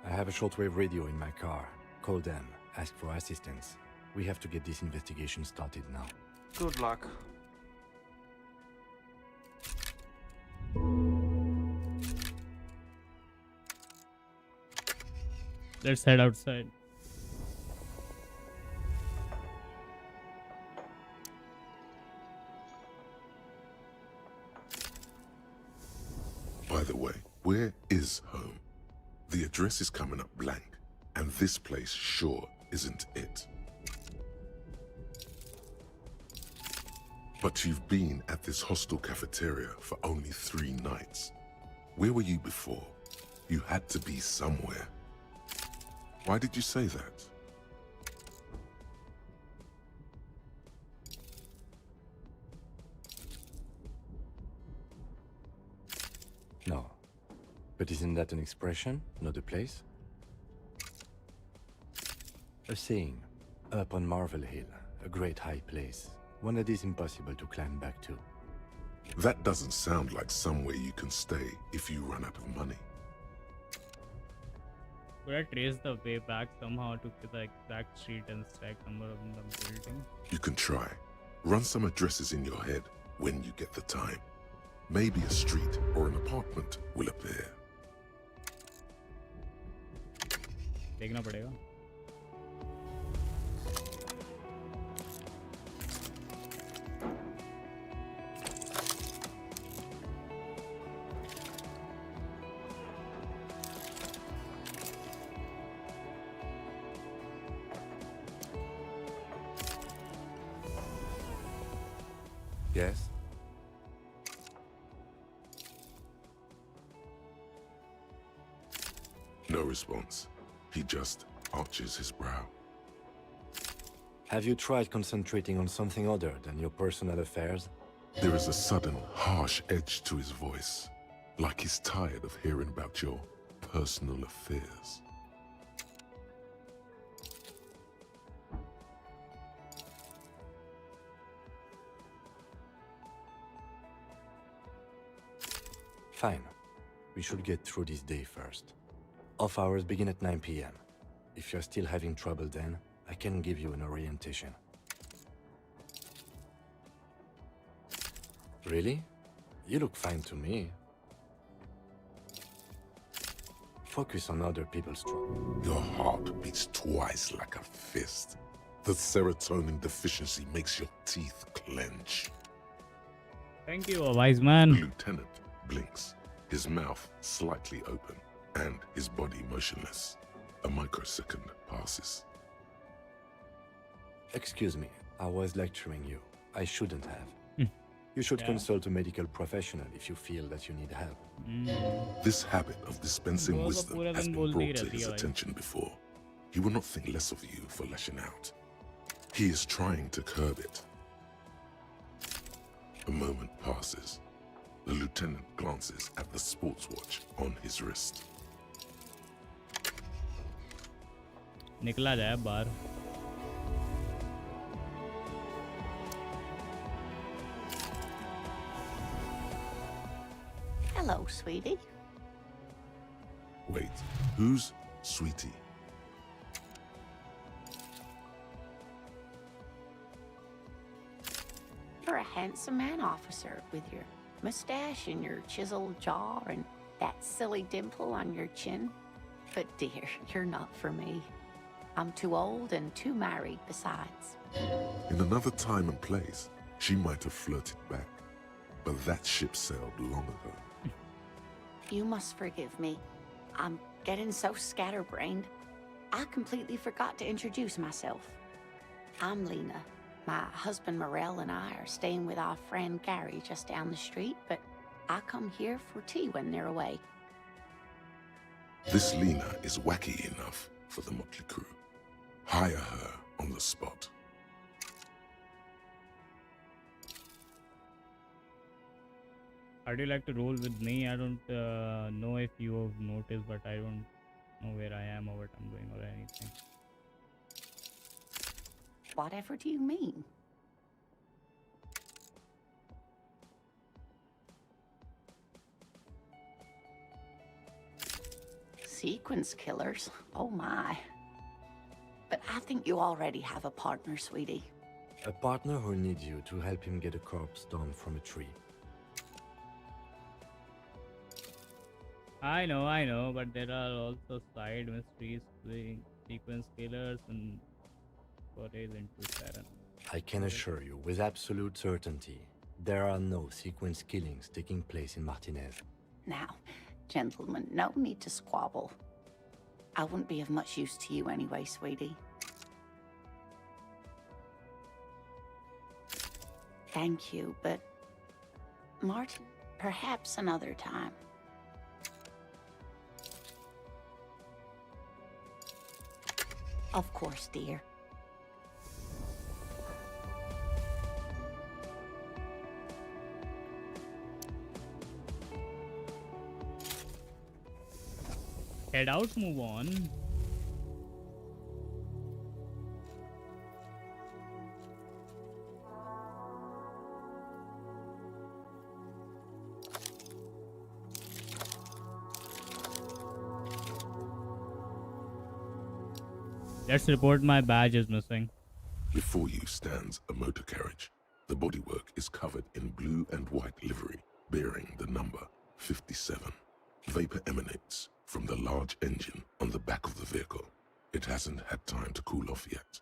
I have a shortwave radio in my car. Call them, ask for assistance. We have to get this investigation started now. Good luck. Let's head outside. By the way, where is home? The address is coming up blank, and this place sure isn't it. But you've been at this hostel cafeteria for only 3 nights. Where were you before? You had to be somewhere. Why did you say that? No. But isn't that an expression, not a place? A saying, up on Marvel Hill, a great high place, one that is impossible to climb back to. That doesn't sound like somewhere you can stay if you run out of money. Could I trace the way back somehow to the exact street and stack number of the building? You can try. Run some addresses in your head when you get the time. Maybe a street or an apartment will appear. देखना पड़ेगा. Yes? No response. He just arches his brow. Have you tried concentrating on something other than your personal affairs? There is a sudden, harsh edge to his voice, like he's tired of hearing about your personal affairs. Fine. We should get through this day first. Off hours begin at 9 p.m. If you're still having trouble then, I can give you an orientation. Really? You look fine to me. Focus on other people's trouble. Your heart beats twice like a fist. The serotonin deficiency makes your teeth clench. Thank you, a wise The man. lieutenant blinks, his mouth slightly open, and his body motionless. A microsecond passes. Excuse me, I was lecturing you. I shouldn't have. You should Yeah. consult a medical professional if you feel that you need help. This habit of dispensing वो तो wisdom पूरा has दिन been बोलती brought to रहती his है भाई. attention before. He will not think less of you for lashing out. He is trying to curb it. A moment passes. The lieutenant glances at the sports watch on his wrist. निकला जाए बाहर. Hello, sweetie. Wait, who's Sweetie? You're a handsome man, officer, with your mustache and your chiseled jaw and that silly dimple on your chin. But dear, you're not for me. I'm too old and too married besides. In another time and place, she might have flirted back. But that ship sailed long ago. You must forgive me. I'm getting so scatterbrained. I completely forgot to introduce myself. I'm Lena. My husband Morel and I are staying with our friend Gary just down the street, but I come here for tea when they're away. This Lena is wacky enough for the motley crew. Hire her on the spot. How do you like to roll with me? I don't know if you have noticed, but I don't know where I am or what I'm doing or anything. Whatever do you mean? Sequence killers? Oh my. But I think you already have a partner, sweetie. A partner who needs you to help him get a corpse down from a tree. I know, but there are also side mysteries playing sequence killers and forays into Shattering. I can assure you with absolute certainty, there are no sequence killings taking place in Martinez. Now, gentlemen, no need to squabble. I wouldn't be of much use to you anyway, sweetie. Thank you, but Martin, perhaps another time. Of course, dear. Head out, move on. Let's report my badge is missing. Before you stands a motor carriage. The bodywork is covered in blue and white livery, bearing the number 57. Vapor emanates from the large engine on the back of the vehicle. It hasn't had time to cool off yet.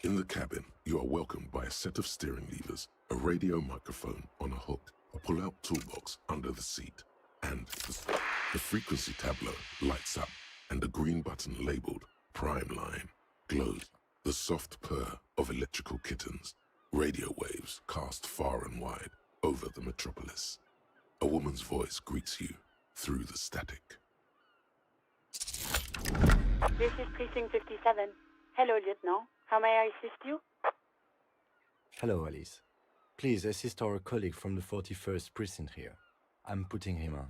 In the cabin, you are welcomed by a set of steering levers, a radio microphone on a hook, a pull-out toolbox under the seat, and the frequency tableau lights up, and a green button labeled Prime Line glows. The soft purr of electrical kittens, radio waves cast far and wide over the metropolis. A woman's voice greets you through the static. This is Precinct 57. Hello, Lieutenant. How may I assist you? Hello, Alice. Please assist our colleague from the 41st Precinct here. I'm putting him on.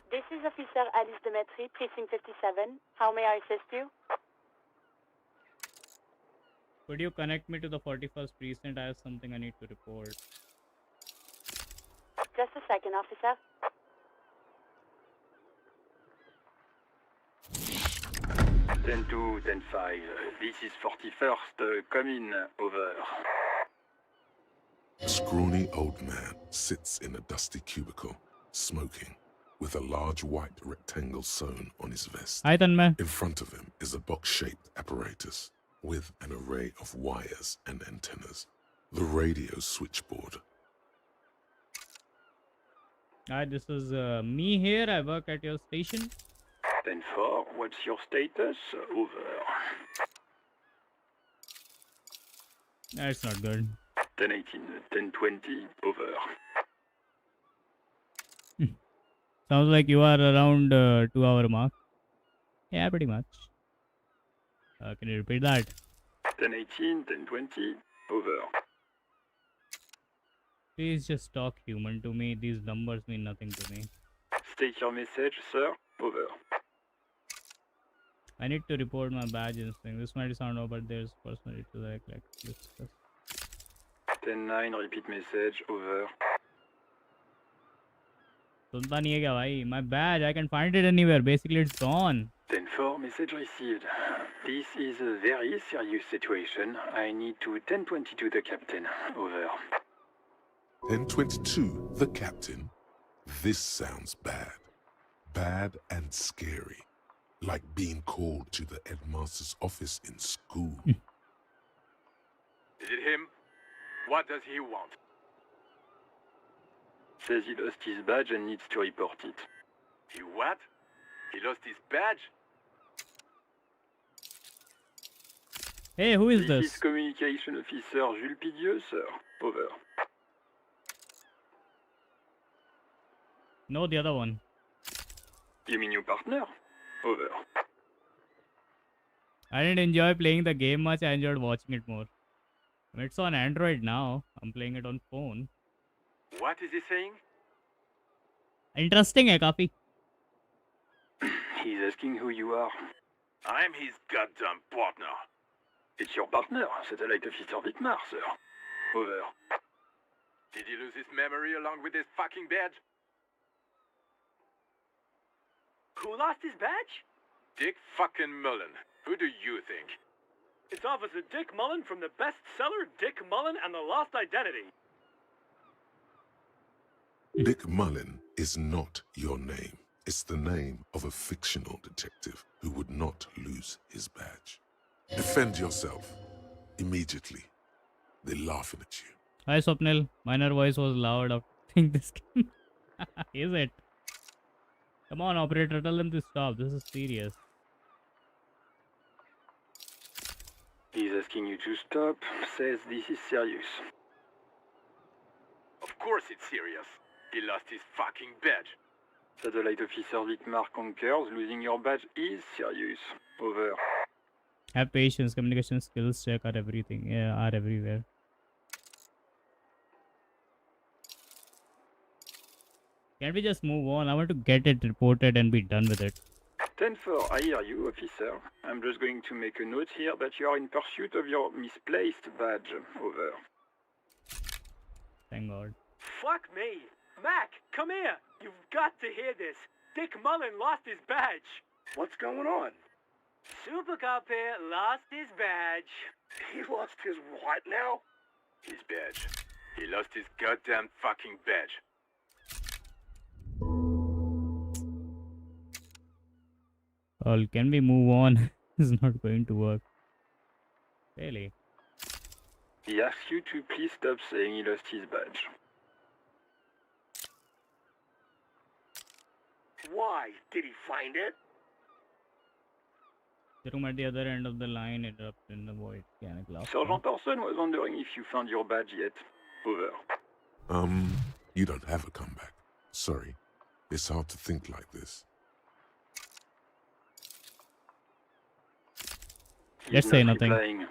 This is Officer Alice Demetri, Precinct 57. How may I assist you? Could you connect me to the 41st precinct? I have something I need to report. Just a second, officer. Ten 2, 10 5. This is 41st. Come in. Over. A scrawny old man sits in a dusty cubicle, smoking, with a large white rectangle sewn on his vest. Hi, Tanmay. In front of him is a box-shaped apparatus with an array of wires and antennas. The radio switchboard. Hi, this is me here. I work at your station. 10-4, what's your status? Over. That's not good. 10-18, 10-20, over. Sounds like you are around 2-hour mark. Yeah, pretty much. Can you repeat that? 10-18, 10-20, over. Please just talk human to me. These numbers mean nothing to me. State your message, sir. Over. I need to report my badge instinct. This might sound odd, but there's personally to the discuss. 10-9, repeat message. Over. सुनता नहीं है क्या भाई? My badge, I can find it anywhere. Basically, it's gone. 10-4, message received. This is a very serious situation. I need to 10-22 the captain. Over. 10-22, the captain. This sounds bad. Bad and scary. Like being called to the headmaster's office in school. Is it him? What does he want? Says he lost his badge and needs to report it. He what? He lost his badge? Hey, who is This this? is Communication Officer Jules Pidieux, sir. Over. No, the other one. You mean your partner? Over. I didn't enjoy playing the game much. I enjoyed watching it more. I mean, it's on Android now. I'm playing it on phone. What is he saying? Interesting है काफी. He's asking who you are. I'm his goddamn partner. It's your partner, Satellite Officer Vitmar, sir. Over. Did he lose his memory along with his fucking badge? Who lost his badge? Dick fucking Mullen. Who do you think? It's Officer Dick Mullen from the bestseller Dick Mullen and the Lost Identity. Dick Mullen is not your name. It's the name of a fictional detective who would not lose his badge. Defend yourself. Immediately. They're laughing at you. Hi Swapnil. Minor voice was loud after playing this game. Is it? Come on, operator, tell them to stop. This is serious. He's asking you to stop, says this is serious. Of course it's serious. He lost his fucking badge. Satellite Officer Vicmar concurs, losing your badge is serious. Over. Have patience, communication skills check are everything. Yeah, are everywhere. Can't we just move on? I want to get it reported and be done with it. 10-4, I hear you, officer. I'm just going to make a note here that you are in pursuit of your misplaced badge. Over. Thank God. Fuck me. Mac, come here. You've got to hear this. Dick Mullen lost his badge. What's going on? Super Cop here lost his badge. He lost his what now? His badge. He lost his goddamn fucking badge. Well, can we move on? It's not going to work. Really? He asks you to please stop saying he lost his badge. Why? Did he find it? The room at the other end of the line erupted in the void. Sergeant Orson was wondering if you found your badge yet. Over. You don't have a comeback. Sorry. It's hard to think like this. Let's say nothing. Replying.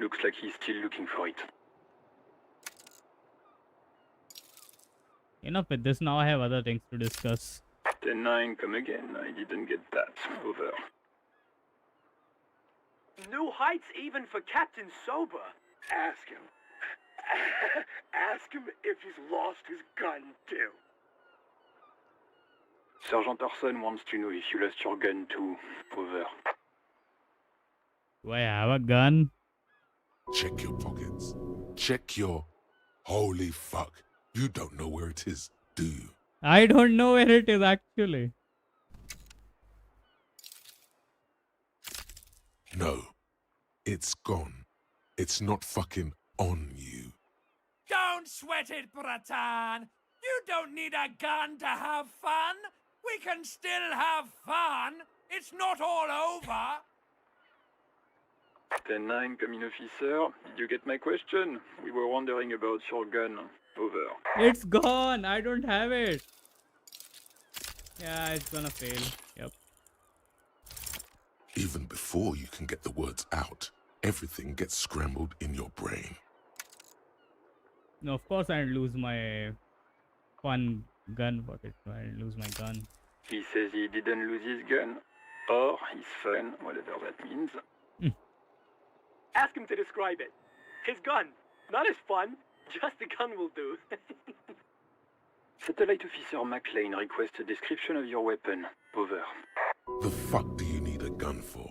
Looks like he's still looking for it. Enough with this, now I have other things to discuss. 10-9, come again. I didn't get that. Over. New heights even for Captain Sober. Ask him. Ask him if he's lost his gun, too. Sergeant Orson wants to know if you lost your gun too. Over. Do I have a gun? Check your pockets. Check your... Holy fuck. You don't know where it is, do you? I don't know where it is actually. No. It's gone. It's not fucking on you. Don't sweat it, Bratan. You don't need a gun to have fun. We can still have fun. It's not all over. 10-9, come in, officer. Did you get my question? We were wondering about your gun. Over. It's gone. I don't have it. Yeah, it's gonna fail. Yep. Even before you can get the words out, everything gets scrambled in your brain. No, of course I'd lose my fun gun bucket. I'd lose my gun. He says he didn't lose his gun. Or his fun, whatever that means. Ask him to describe it. His gun. Not his fun. Just the gun will do. Satellite Officer McLean requests a description of your weapon. Over. The fuck do you need a gun for?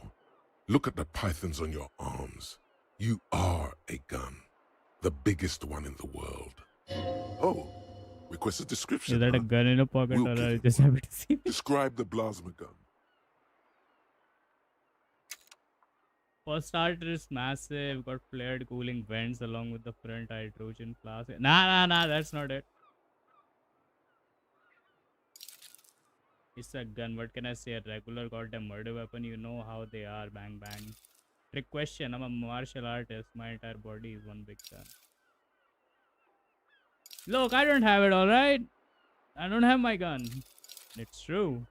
Look at the pythons on your arms. You are a gun. The biggest one in the world. Oh, request a description. Is that a gun in a pocket We'll or give I you just one. have to see? Describe the plasma gun. For starters, massive, got flared cooling vents along with the front hydrogen flask. Nah, that's not it. It's a gun, what can I say? A regular goddamn murder weapon, you know how they are, bang bang. Trick question, I'm a martial artist, my entire body is one big gun. Look, I don't have it, alright? I don't have my gun. It's true.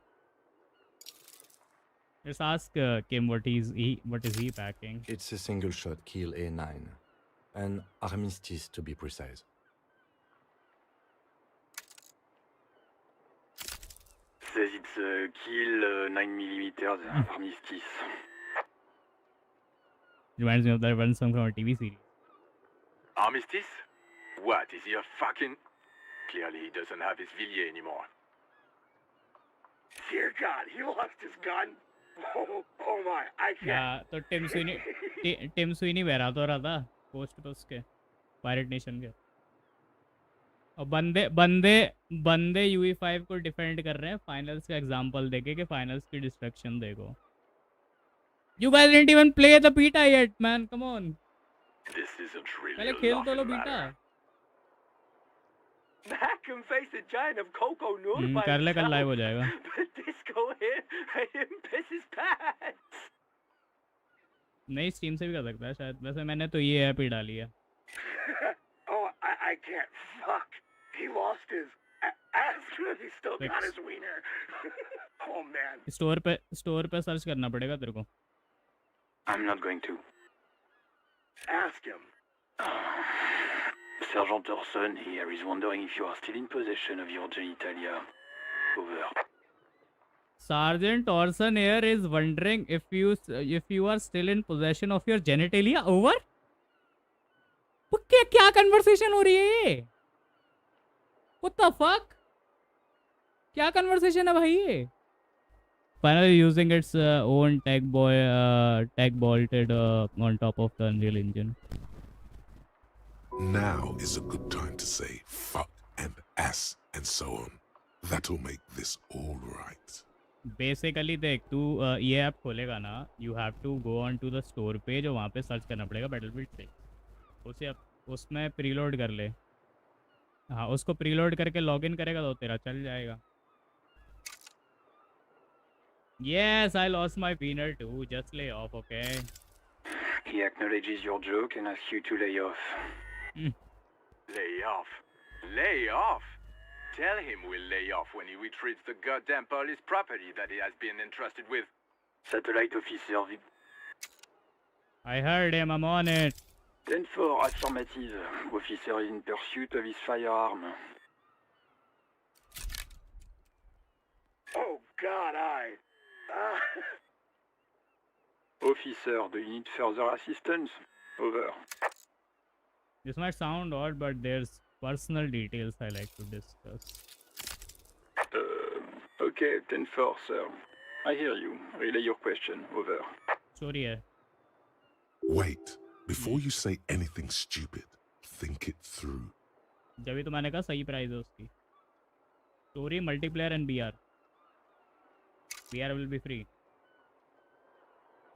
Let's ask Kim what is he packing. It's a single-shot kill A9. An armistice, to be precise. Says it's a kill 9mm armistice. Reminds me of that one song from a TV series. Armistice? What, is he a fucking... Clearly he doesn't have his Villiers anymore. Dear God, he lost his gun? Oh my, I can't... Yeah, तो Tim Sweeney बहरा तो रहा था post पे उसके pirate nation के और बंदे UE5 को डिफेंड कर रहे हैं फाइनल्स का एग्जांपल देके कि फाइनल्स की डिस्ट्रक्शन देखो. You guys didn't even play the beta yet, man. Come on. This isn't really पहले a खेल तो लो laughing beta. matter. Mac can face a giant of cocoa noodle by कर ले, कल himself. लाइव हो जाएगा. But Disco him piss his pants. नहीं, steam से भी कर सकता है शायद. वैसे मैंने तो ये ऐप ही डाली है. Oh, I can't. Fuck. He lost his ass. He still got his wiener. Oh man. Store पे सर्च करना पड़ेगा तेरे को. I'm not going to. Ask him. Sergeant Orson here is wondering if you are still in possession of your genitalia. Over. Sergeant Orson here is wondering if you are still in possession of your genitalia. Over? क्या conversation हो रही है ये? What the fuck? क्या conversation है भाई ये? Finally using its own tag bolted on top of the Unreal Engine. Now is a good time to say fuck and ass and so on. That'll make this all right. Basically देख तू ये app खोलेगा ना, you have to go on to the store page और वहाँ पे search करना पड़ेगा Battlefield 6. उसे उसमें प्रीलोड कर ले. हाँ, उसको प्रीलोड करके लॉगिन करेगा तो तेरा चल जाएगा. Yes, I lost my wiener too. Just lay off, okay? He acknowledges your joke and asks you to lay off. Lay off? Lay off? Tell him we'll lay off when he retrieves the goddamn police property that he has been entrusted with. Satellite officer. I heard him, I'm on it. 10-4, affirmative. Officer is in pursuit of his firearm. Oh God, Officer, do you need further assistance? Over. This might sound odd, but there's personal details I like to discuss. Okay, 10-4, sir. I hear you. Relay your question. Over. Sorry, hai. Wait. Before you say anything stupid, think it through. जब भी तो मैंने कहा सही price है उसकी. Story, multiplayer and BR. BR will be free.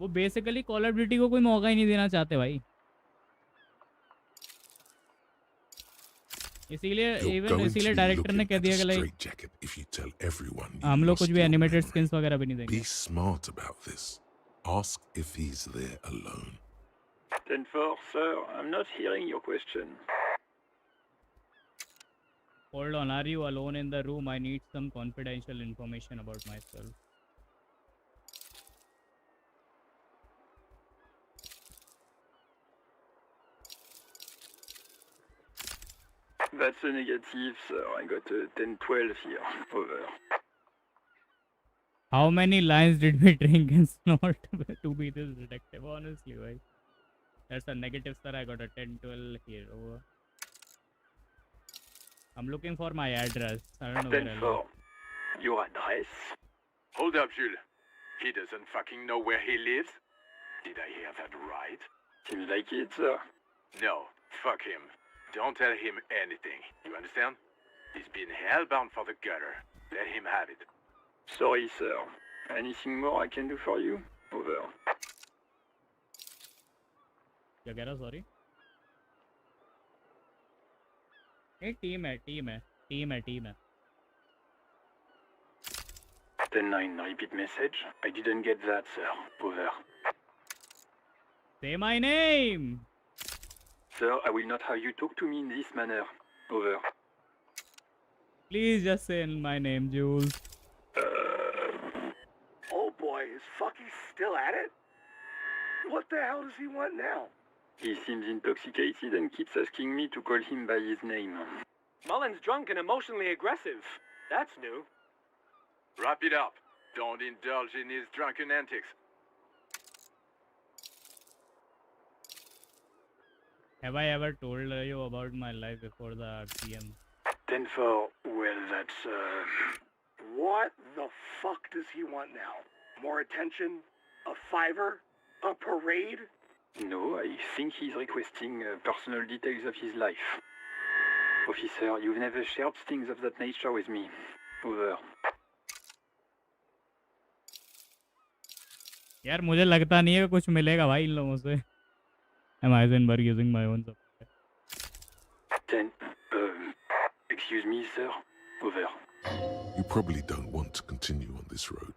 वो basically call of duty को कोई मौका ही नहीं देना चाहते भाई. इसीलिए डायरेक्टर ने कह दिया कि लाइक हम लोग कुछ भी एनिमेटेड स्किन्स वगैरह भी नहीं देंगे. Be smart about this. Ask if he's there alone. 10-4, sir. I'm not hearing your question. Hold on, are you alone in the room? I need some confidential information about myself. That's a negative, sir. I got a 10-12 here. Over. How many lines did we drink and snort to be this detective? Honestly, right? That's a negative, sir. I got a 10-12 here. Over. I'm looking for my address. I don't know where I live. Your address? Hold up, Jules. He doesn't fucking know where he lives? Did I hear that right? Seems like it, sir. No, fuck him. Don't tell him anything. You understand? He's been hellbound for the gutter. Let him have it. Sorry, sir. Anything more I can do for you? Over. क्या कह रहा? Sorry. ये team है. 10-9, repeat message. I didn't get that, sir. Over. Say my name. Sir, I will not have you talk to me in this manner. Over. Please just say my name, Jules. Oh boy, is fucking still at it? What the hell does he want now? He seems intoxicated and keeps asking me to call him by his name. Mullen's drunk and emotionally aggressive. That's new. Wrap it up. Don't indulge in his drunken antics. Have I ever told you about my life before the RCM? 10-4, well, that's, What the fuck does he want now? More attention? A favor? A parade? No, I think he's requesting personal details of his life. Officer, you've never shared things of that nature with me. Over. यार मुझे लगता नहीं है कि कुछ मिलेगा भाई इन लोगों से. Am Eisenberg using my own supply? 10. Excuse me, sir. Over. You probably don't want to continue on this road.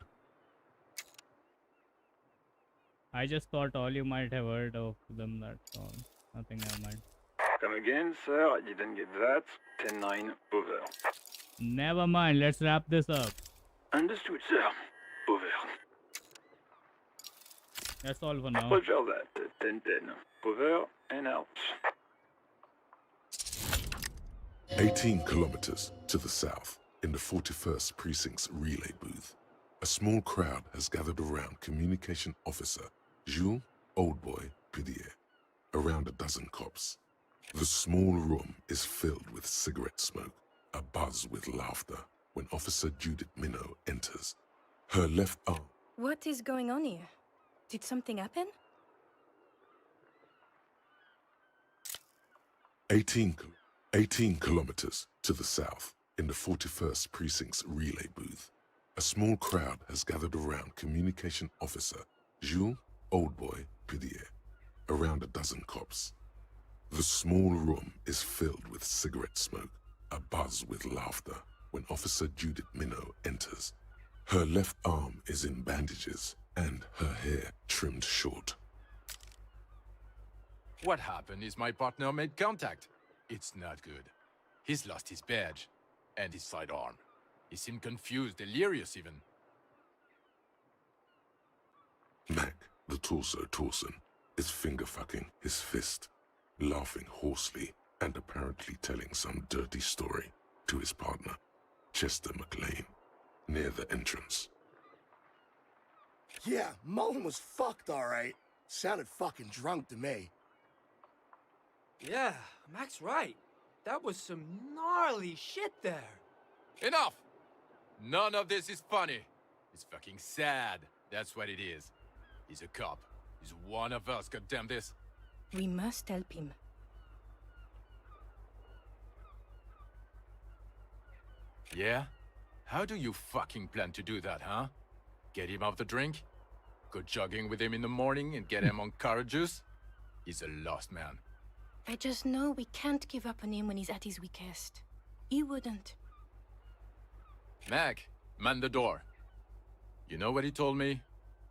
I just thought all you might have heard of them, that's all. Nothing, never mind. Come again, sir. I didn't get that. 10-9. Over. Never mind, let's wrap this up. Understood, sir. Over. That's all for now. Roger that. 10-10. Over and out. 18 kilometers to the south, in the 41st Precinct's relay booth, a small crowd has gathered around Communication Officer Jules Oldboy Pidier, around a dozen cops. The small room is filled with cigarette smoke, a buzz with laughter, when Officer Judith Minot enters. Her left arm... What is going on here? Did something happen? 18 kilometers to the south, in the 41st Precinct's relay booth, a small crowd has gathered around Communication Officer Jules Oldboy Pidier, around a dozen cops. The small room is filled with cigarette smoke, a buzz with laughter, when Officer Judith Minot enters. Her left arm is in bandages, and her hair trimmed short. What happened is my partner made contact. It's not good. He's lost his badge and his sidearm. He seemed confused, delirious even. Mac, the torso Torson, is finger-fucking his fist, laughing hoarsely and apparently telling some dirty story to his partner, Chester McLean, near the entrance. Yeah, Mullen was fucked, alright. Sounded fucking drunk to me. Yeah, Mac's right. That was some gnarly shit there. Enough! None of this is funny. It's fucking sad. That's what it is. He's a cop. He's one of us, goddamn this. We must help him. Yeah? How do you fucking plan to do that, huh? Get him off the drink? Go jogging with him in the morning and get him on carrot juice? He's a lost man. I just know we can't give up on him when he's at his weakest. He wouldn't. Mac, man the door. You know what he told me?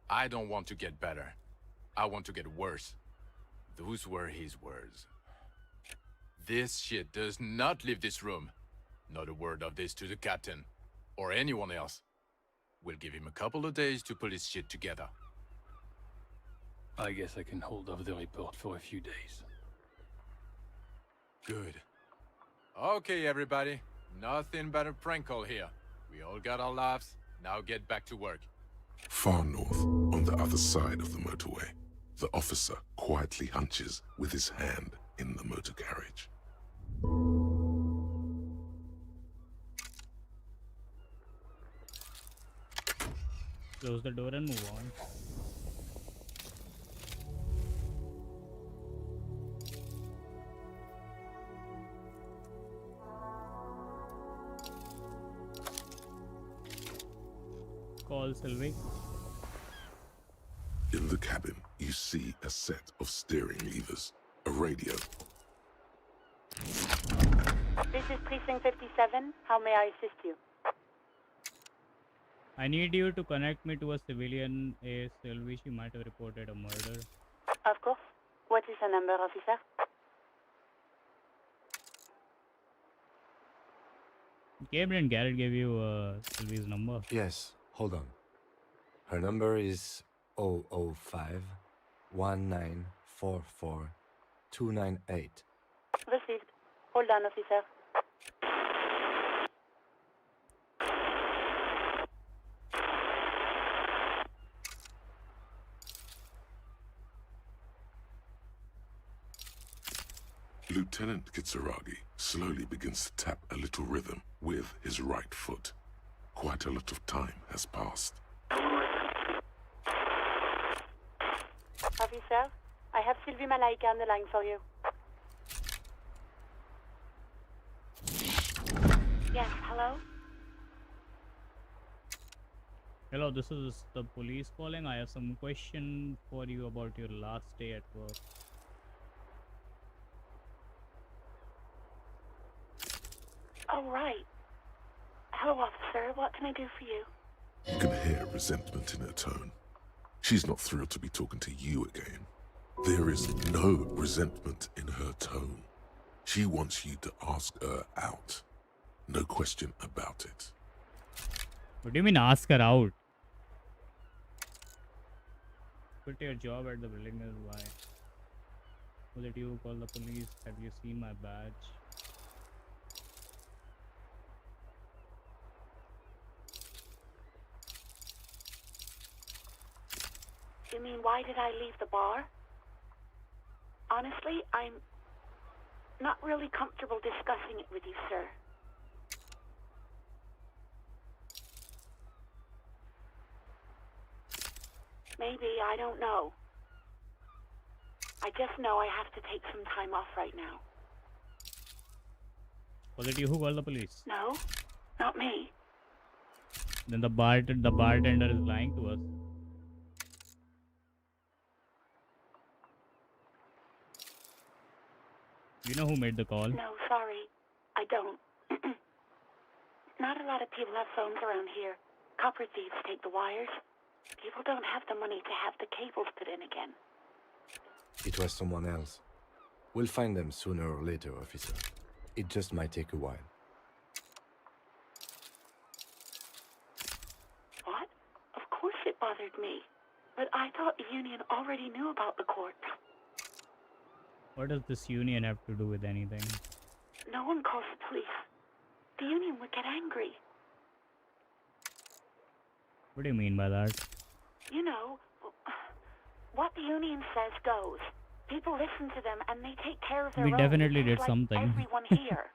I don't want to get better. I want to get worse. Those were his words. This shit does not leave this room. Not a word of this to the captain, or anyone else. We'll give him a couple of days to pull his shit together. I guess I can hold off the report for a few days. Good. Okay, everybody. Nothing but a prank call here. We all got our laughs. Now get back to work. Far north, on the other side of the motorway, the officer quietly hunches with his hand in the motor carriage. Close the door and move on. Call Sylvie. In the cabin, you see a set of steering levers, a radio. This is Precinct 57. How may I assist you? I need you to connect me to a civilian, a Sylvie. She might have reported a murder. Of course. What is the number, officer? Gabriel Garrett gave you Sylvie's number. Yes, hold on. Her number is 005 1944 298. Received. Hold on, officer. Lieutenant Kitsuragi slowly begins to tap a little rhythm with his right foot. Quite a lot of time has passed. Officer, I have Sylvie Malaika on the line for you. Yes, hello? Hello, this is the police calling. I have some question for you about your last day at work. Oh, right. Hello, officer. What can I do for you? You can hear resentment in her tone. She's not thrilled to be talking to you again. There is no resentment in her tone. She wants you to ask her out. No question about it. What do you mean ask her out? Quit your job at the building is why. Was it you who called the police? Have you seen my badge? You mean, why did I leave the bar? Honestly, I'm not really comfortable discussing it with you, sir. Maybe, I don't know. I just know I have to take some time off right now. Was it you who called the police? No, not me. Then the bartender is lying to us. You know who made the call? No, sorry. I don't. Not a lot of people have phones around here. Copper thieves take the wires. People don't have the money to have the cables put in again. It was someone else. We'll find them sooner or later, officer. It just might take a while. What? Of course it bothered me. But I thought the union already knew about the court. What does this union have to do with anything? No one calls the police. The union would get angry. What do you mean by that? You know, what the union says goes. People listen to them and they take care of their own. We definitely did like something. Everyone here.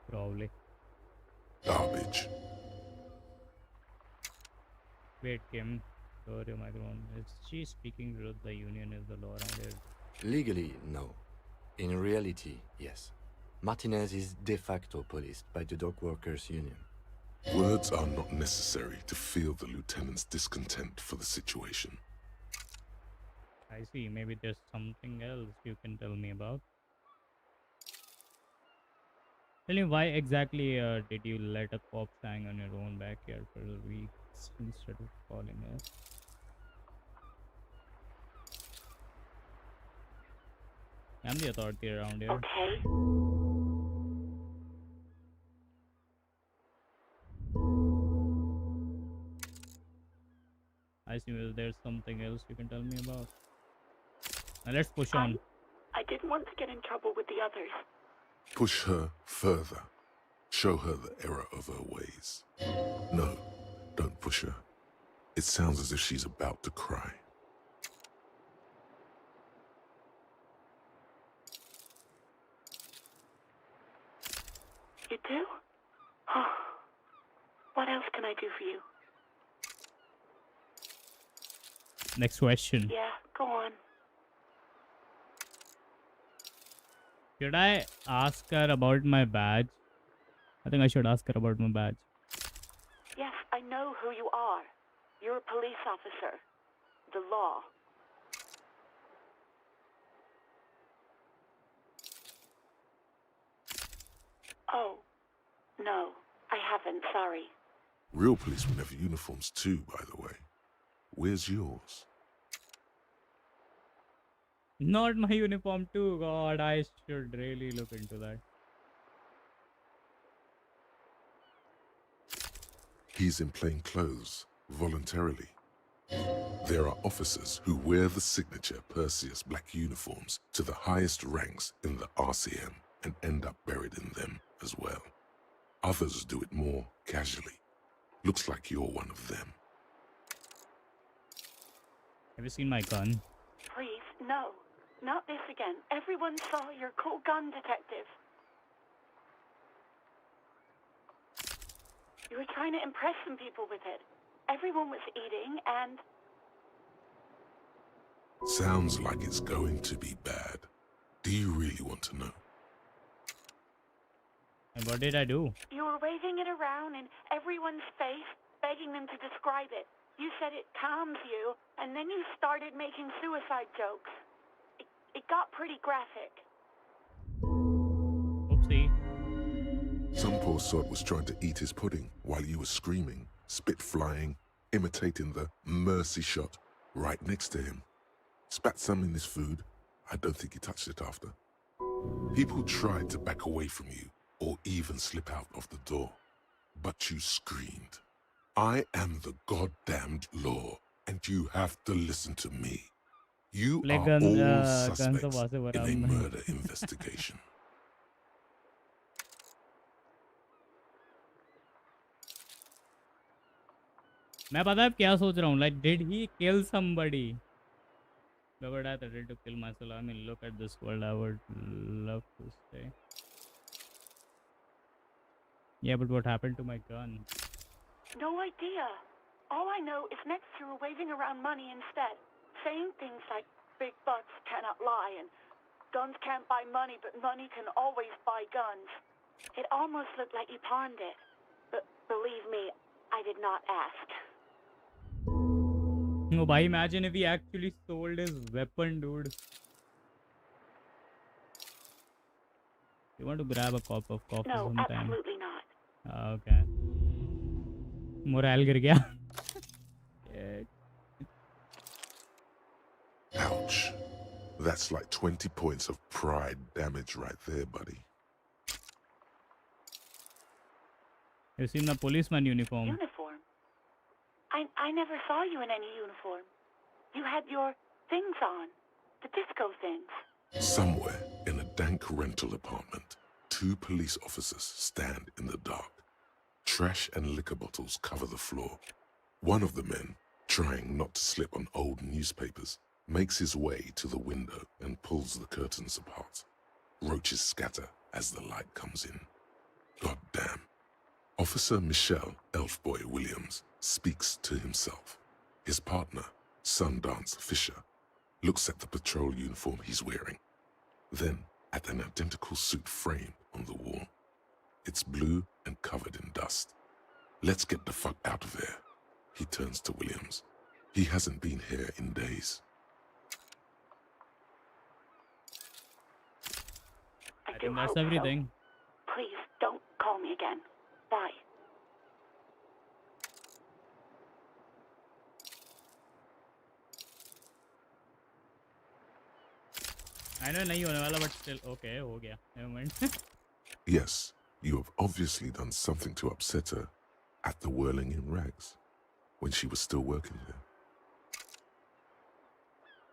Probably. Garbage. Wait, Kim. Lower your microphone. Is she speaking to the union? Is the law around here? Legally, no. In reality, yes. Martinez is de facto policed by the dockworkers union. Words are not necessary to feel the lieutenant's discontent for the situation. I see. Maybe there's something else you can tell me about. Tell me, why exactly did you let a corpse hang on your own backyard for weeks instead of calling us? I'm the authority around here. Okay. I see. Well, there's something else you can tell me about. Now let's push on. I didn't want to get in trouble with the others. Push her further. Show her the error of her ways. No, don't push her. It sounds as if she's about to cry. You do? What else can I do for you? Next question. Yeah, go on. Should I ask her about my badge? I think I should ask her about my badge. Yes, I know who you are. You're a police officer. The law. Oh, no, I haven't, sorry. Real policemen have uniforms too, by the way. Where's yours? Not my uniform too. God, I should really look into that. He's in plain clothes, voluntarily. There are officers who wear the signature Perseus black uniforms to the highest ranks in the RCM and end up buried in them as well. Others do it more casually. Looks like you're one of them. Have you seen my gun? Please, no. Not this again. Everyone saw your cool gun, detective. You were trying to impress some people with it. Everyone was eating and... Sounds like it's going to be bad. Do you really want to know? And what did I do? You were waving it around in everyone's face, begging them to describe it. You said it calms you, and then you started making suicide jokes. It got pretty graphic. Oopsie. poor sod was trying to eat his pudding while you were screaming, spit flying, imitating the mercy shot right next to him. Spat some in his food. I don't think he touched it after. People tried to back away from you or even slip out of the door, but you screamed, "I am the goddamned law, and you have to listen to me. You Like are all guns suspects of in a murder investigation." मैं पता है अब क्या सोच रहा हूँ, like did he kill somebody? But I tried to kill myself. I mean, look at this world. I would love to stay. Yeah, but what happened to my gun? No idea. All I know is next you were waving around money instead, saying things like big bucks cannot lie and guns can't buy money, but money can always buy guns. It almost looked like you pawned it. But believe me, I did not ask. No, bhai, imagine if he actually sold his weapon, dude. You want to grab a cup of coffee No, sometime? absolutely not. Okay. Morale गिर गया. Ouch. That's like 20 points of pride damage right there, buddy. You seen the policeman uniform? Uniform? I never saw you in any uniform. You had your things on. The disco things. Somewhere in a dank rental apartment, 2 police officers stand in the dark. Trash and liquor bottles cover the floor. One of the men, trying not to slip on old newspapers, makes his way to the window and pulls the curtains apart. Roaches scatter as the light comes in. God damn. Officer Michelle Elfboy Williams speaks to himself. His partner, Sundance Fisher, looks at the patrol uniform he's wearing, then at an identical suit framed on the wall. It's blue and covered in dust. "Let's get the fuck out of there." He turns to Williams. He hasn't been here in days. I think that's everything. So. Please don't call me again. Bye. I know नहीं होने वाला, but still okay, हो गया. Never mind. Yes, you have obviously done something to upset her at the Whirling in Rags when she was still working there.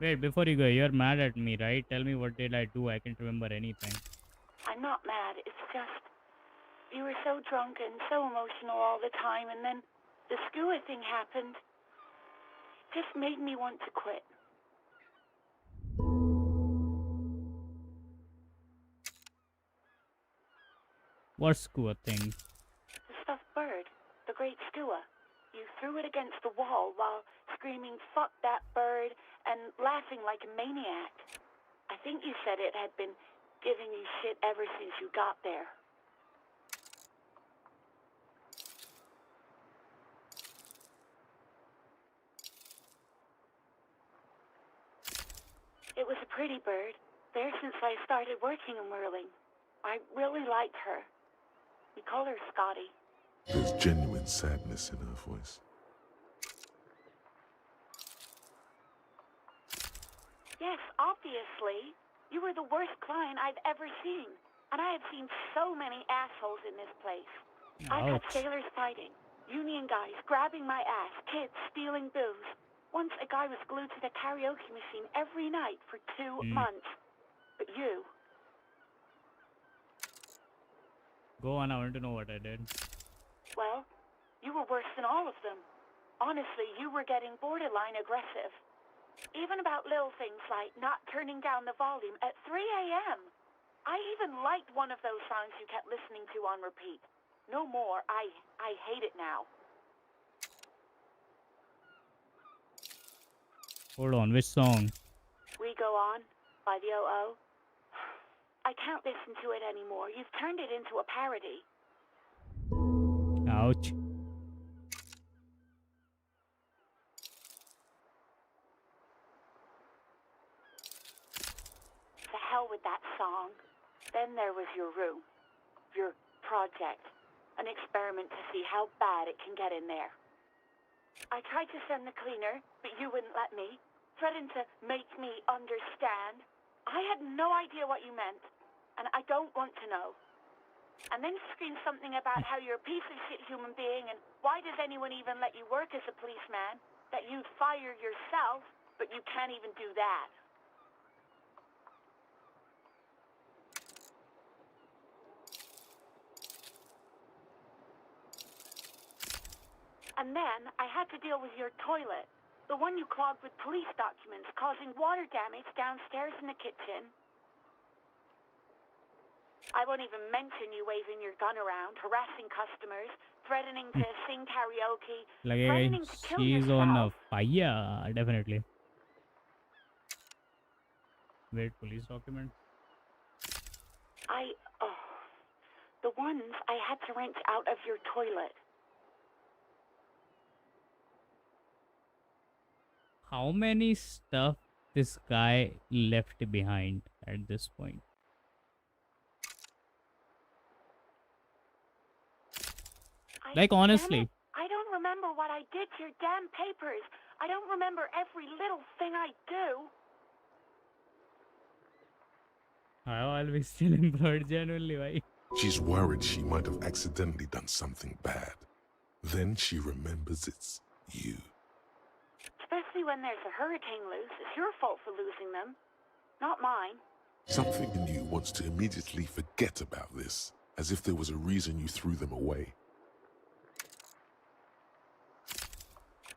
Wait, before you go, you're mad at me, right? Tell me, what did I do? I can't remember anything. I'm not mad. It's just you were so drunk and so emotional all the time, and then the skua thing happened. It just made me want to quit. What skua thing? The stuffed bird, the great skua. You threw it against the wall while screaming, "Fuck that bird," and laughing like a maniac. I think you said it had been giving you shit ever since you got there. It was a pretty bird, there since I started working in whirling. I really liked her. We call her Scotty. There's genuine sadness in her voice. Yes, obviously. You were the worst client I've ever seen. And I have seen so many assholes in this place. I've had sailors fighting, union guys grabbing my ass, kids stealing booze. Once a guy was glued to the karaoke machine every night for 2 months. But you... Go on, I want to know what I did. Well, you were worse than all of them. Honestly, you were getting borderline aggressive. Even about little things like not turning down the volume at 3 a.m. I even liked one of those songs you kept listening to on repeat. No more. I hate it now. Hold on, which song? We Go On by the O.O. I can't listen to it anymore. You've turned it into a parody. Ouch. To hell with that song. Then there was your room. Your project. an experiment to see how bad it can get in there. I tried to send the cleaner, but you wouldn't let me, threatened to make me understand. I had no idea what you meant, and I don't want to know. And then screamed something about how you're a piece of shit human being, and why does anyone even let you work as a policeman? That you'd fire yourself, but you can't even do that. And then I had to deal with your toilet, the one you clogged with police documents, causing water damage downstairs in the kitchen. I won't even mention you waving your gun around, harassing customers, threatening to sing karaoke, threatening to kill she's yourself. on a fire, definitely. Wait, police document. The ones I had to wrench out of your toilet. How many stuff this guy left behind at this point? Like, honestly. I don't remember what I did to your damn papers. I don't remember every little thing I do. I always still employed genuinely, why? She's worried she might have accidentally done something bad. Then she remembers it's you. Especially when there's a hurricane loose. It's your fault for losing them, not mine. Something in you wants to immediately forget about this, as if there was a reason you threw them away.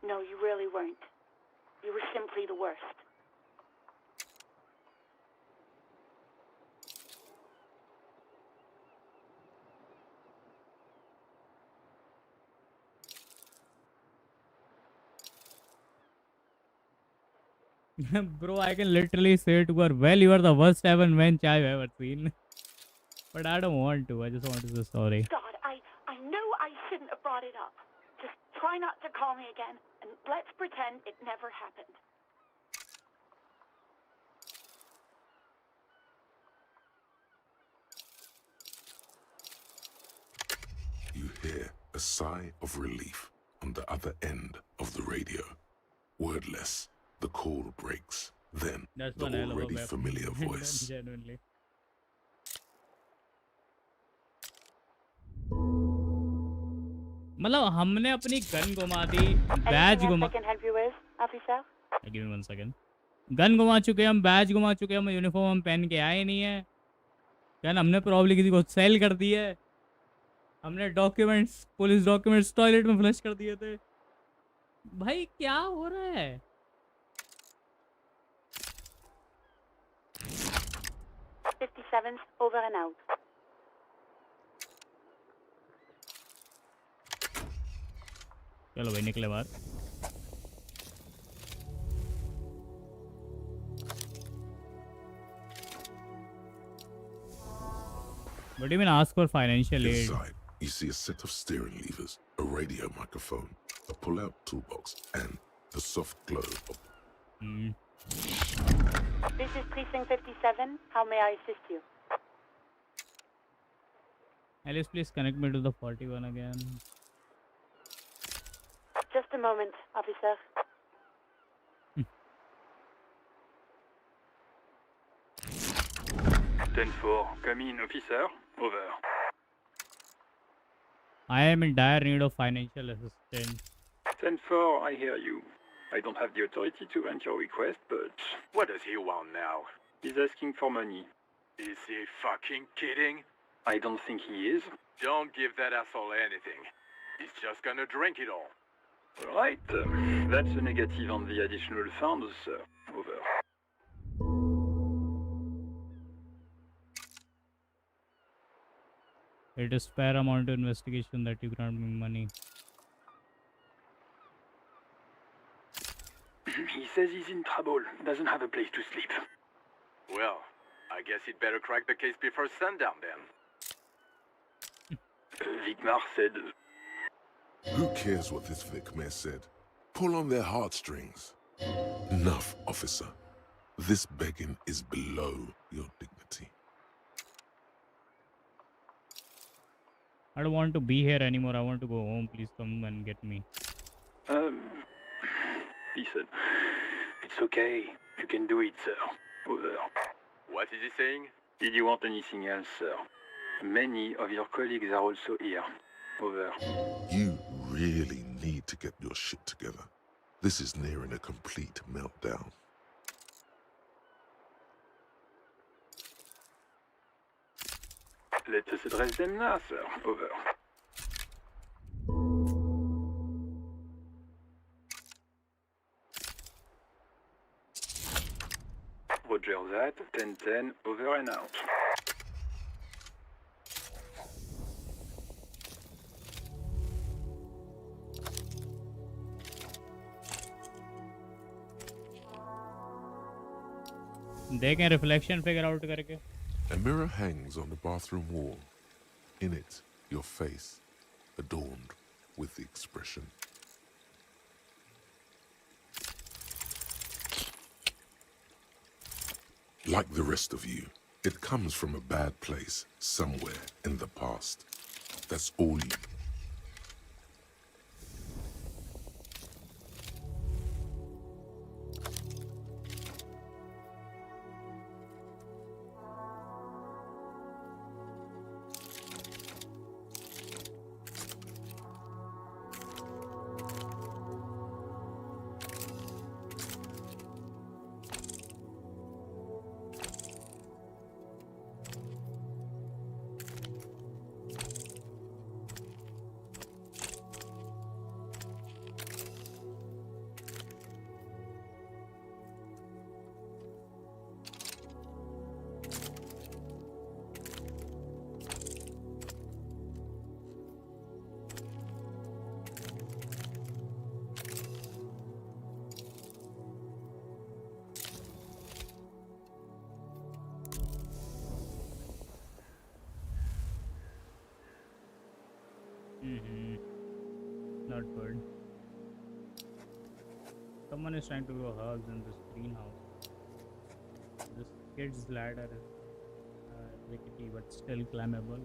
No, you really weren't. You were simply the worst. Bro, I can literally say to her, well, you are the worst heaven wench I've ever seen. But I don't want to. I just want to say sorry. God, I knew I shouldn't have brought it up. Just try not to call me again, and let's pretend it never happened. You hear a sigh of relief on the other end of the radio. Wordless, the call breaks. Then, That's the one hell of a already weapon. familiar voice. Genuinely. मतलब हमने अपनी gun घुमा दी, बैज घुमा. I can help you with, officer? Give me 1 second. Gun घुमा चुके हम, बैज घुमा चुके हम, यूनिफॉर्म हम पहन के आए नहीं है. गन हमने प्रॉब्ली किसी को सेल कर दी है. हमने डॉक्यूमेंट्स, पुलिस डॉक्यूमेंट्स टॉयलेट में फ्लश कर दिए थे. भाई क्या हो रहा है? over and out. चलो भाई निकले बाहर. What do you mean ask for financial aid? Inside, you see a set of steering levers, a radio microphone, a pull-out toolbox, and the soft glow of... This is Precinct 57. How may I assist you? Alice, please connect me to the 41 again. Just a moment, officer. Ten-4, come in, officer. Over. I am in dire need of financial assistance. 10-4, I hear you. I don't have the authority to grant your request, but... What does he want now? He's asking for money. Is he fucking kidding? I don't think he is. Don't give that asshole anything. He's just gonna drink it all. Alright, that's a negative on the additional funds, sir. Over. It is paramount to investigation that you grant me money. He says he's in trouble. Doesn't have a place to sleep. Well, I guess he'd better crack the case before sundown then. Vicmar said... Who cares what this Vicmar said? Pull on their heartstrings. Enough, officer. This begging is below your dignity. I don't want to be here anymore. I want to go home. Please come and get me. Listen, it's okay. You can do it, sir. Over. What is he saying? Did you want anything else, sir? Many of your colleagues are also here. Over. You really need to get your shit together. This is nearing a complete meltdown. Let us address them now, sir. Over. Roger that. 10-10. Over and out. देखें reflection figure out करके. A mirror hangs on the bathroom wall. In it, your face, adorned with the expression. Like the rest of you, it comes from a bad place somewhere in the past. That's all you... Not good. Someone is trying to grow herbs in this greenhouse. This kid's ladder is rickety but still climbable.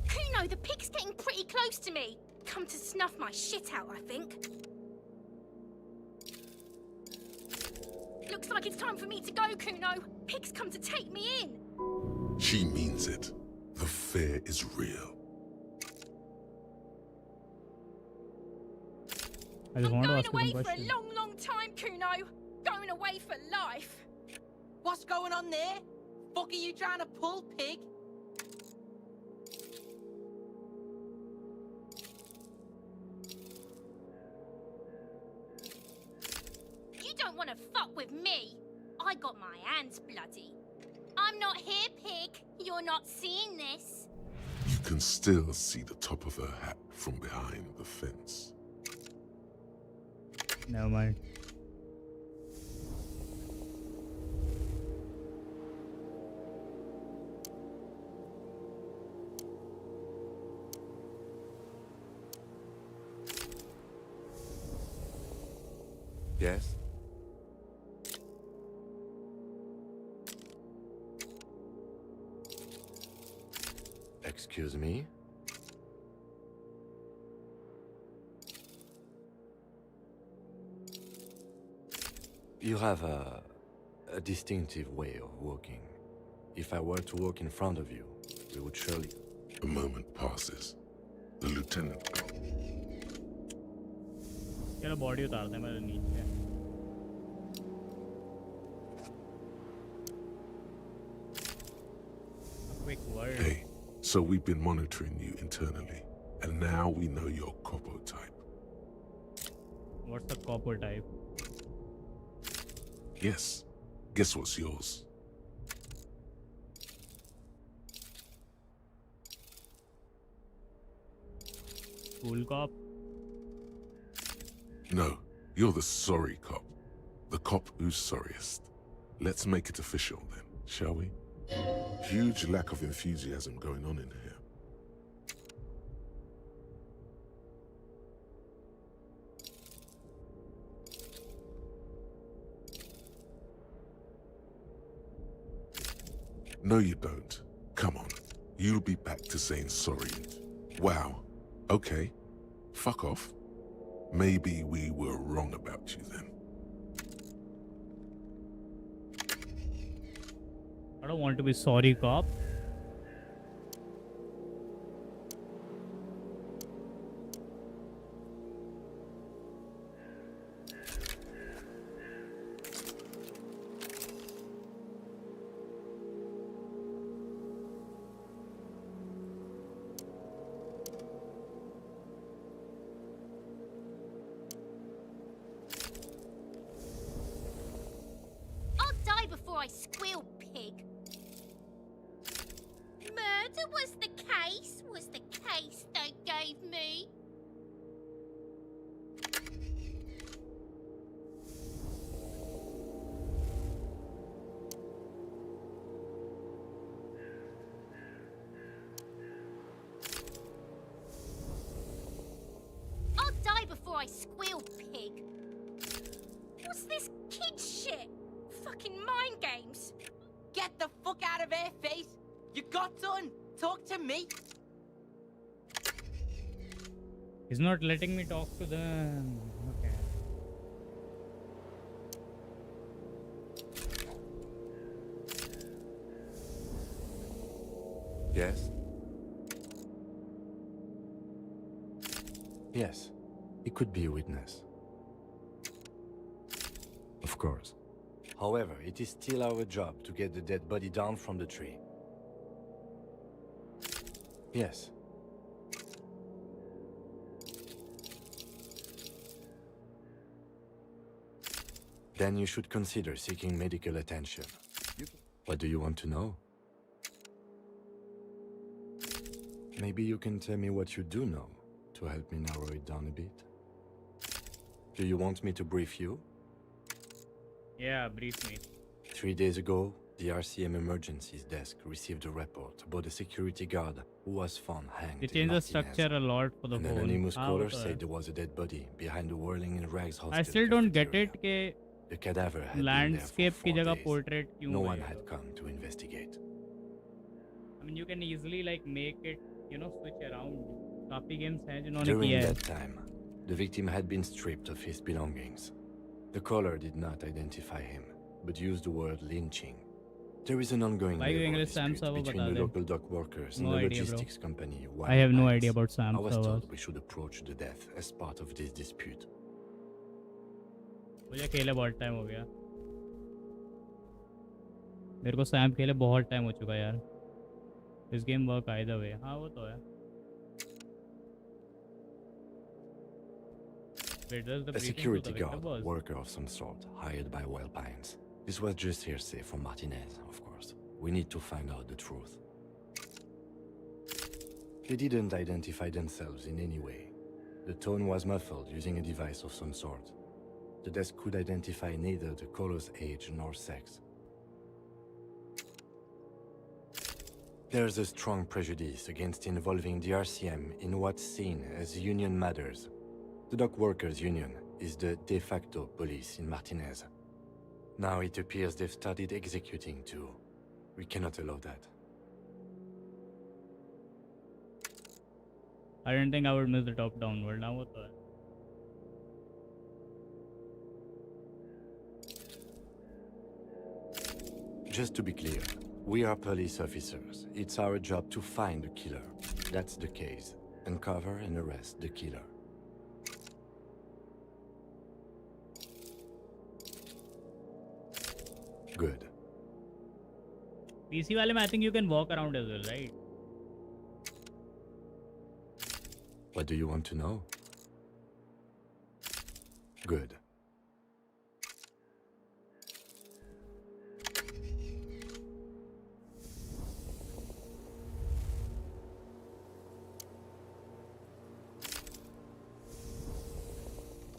Kuno, the pig's getting pretty close to me. Come to snuff my shit out, I think. Looks like it's time for me to go, Kuno. Pig's come to take me in. She means it. The fear is real. I just want to Going ask you away some for a questions. long, long time, Kuno. Going away for life. What's going on there? Fuck are you trying to pull, pig? You don't want to fuck with me. I got my hands bloody. I'm not here, pig. You're not seeing this. You can still see the top of her hat from behind the fence. Never mind. Yes? Excuse me? You have a distinctive way of walking. If I were to walk in front of you, we would surely... A moment passes. The lieutenant comes. चलो body उतार दे मेरे नीचे. A quick word. Hey, so we've been monitoring you internally, and now we know your Copo type. What's the copper type? Yes. Guess what's yours? Cool cop. No, you're the sorry cop. The cop who's sorriest. Let's make it official then, shall we? Huge lack of enthusiasm going on in here. No, you don't. Come on. You'll be back to saying sorry. Wow. Okay. Fuck off. Maybe we were wrong about you then. I don't want to be sorry, cop. I'll die before I squeal, pig. Murder was the case they gave me. I'll die before I squeal, pig. What's this kid shit? Fucking mind games. Get the fuck out of here, face! You got done! Talk to me! He's not letting me talk to them. Okay. Yes? Yes. He could be a witness. Of course. However, it is still our job to get the dead body down from the tree. Yes. Then you should consider seeking medical attention. What do you want to know? Maybe you can tell me what you do know to help me narrow it down a bit. Do you want me to brief you? Yeah, brief me. 3 days ago, the RCM Emergencies Desk received a report about a security guard who was found hanged They in changed the Martinez. structure a lot for the An whole. anonymous caller said there was a dead body behind the Whirling in Rags hospital. I still don't get it कि The cadaver had landscape been की there for 4 जगह days. portrait क्यों No है one ये had लोग? come to investigate. I mean, you can easily like make it, you know, switch around. काफी games हैं जिन्होंने During किया है. that time, the victim had been stripped of his belongings. The caller did not identify him, but used the word lynching. There is an ongoing Why labor English Sam dispute server between बता the they. local dock workers and No the idea, bro. logistics company. I have no Wildlands. idea about Sam I was servers. told we should approach the death as part of this dispute. मुझे खेले बहुत time हो गया. मेरे को Sam खेले बहुत time हो चुका यार. This game work either way. हाँ वो तो है. Wait, does the A briefing to security the victim guard, was? worker of some sort, hired by Wildlands. This was just hearsay from Martinez, of course. We need to find out the truth. They didn't identify themselves in any way. The tone was muffled using a device of some sort. The desk could identify neither the caller's age nor sex. There's a strong prejudice against involving the RCM in what's seen as union matters. The dock workers' union is the de facto police in Martinez. Now it appears they've started executing too. We cannot allow that. I didn't think I would miss the top downward. Now what the? Just to be clear, we are police officers. It's our job to find the killer. That's the case. Uncover and arrest the killer. Good. PC वाले में I think you can walk around as well, right? What do you want to know? Good.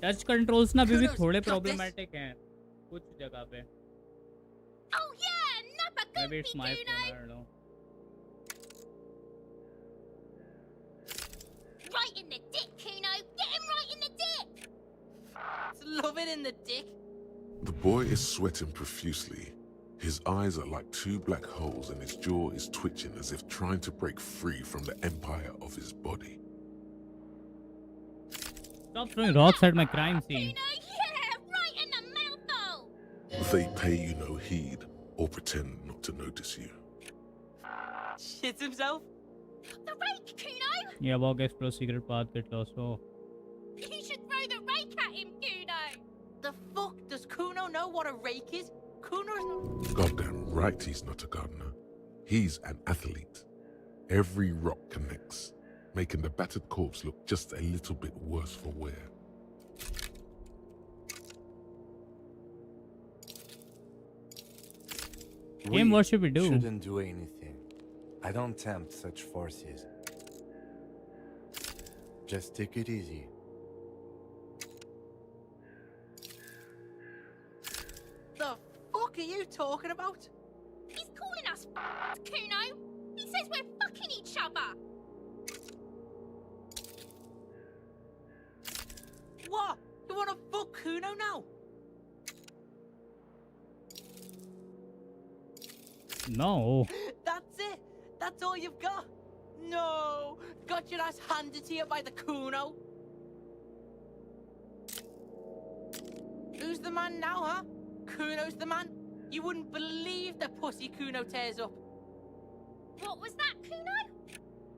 Touch controls ना अभी भी Kuno's थोड़े got this. Problematic हैं कुछ जगह पे. Oh yeah, Nappa Maybe it's my phone, I don't know. Right in the dick, Kuno. Get him right in the dick. Love it in the dick. The boy is sweating profusely. His eyes are like two black holes and his jaw is twitching as if trying to break free from the empire of his body. Stop throwing rocks at my crime scene. Yeah, right in the mouthful. They pay you no heed or pretend not to notice you. Shits himself. The rake, Kuno. Yeah, walk explore secret path, get lost. Oh. You should throw the rake at him, Kuno. The fuck does Kuno know what a rake is? Kuno's Goddamn right he's not a gardener. He's an athlete. Every rock connects, making the battered corpse look just a little bit worse for wear. Game, what should we do? Shouldn't do anything. I don't tempt such forces. Just take it easy. The fuck are you talking about? He's calling us Kuno. He says we're fucking each other. What? You wanna fuck Kuno now? No. That's it? That's all you've got? No! Got your ass handed to you by the Kuno? Who's the man now, huh? Kuno's the man? You wouldn't believe the pussy Kuno tears up. What was that, Kuno?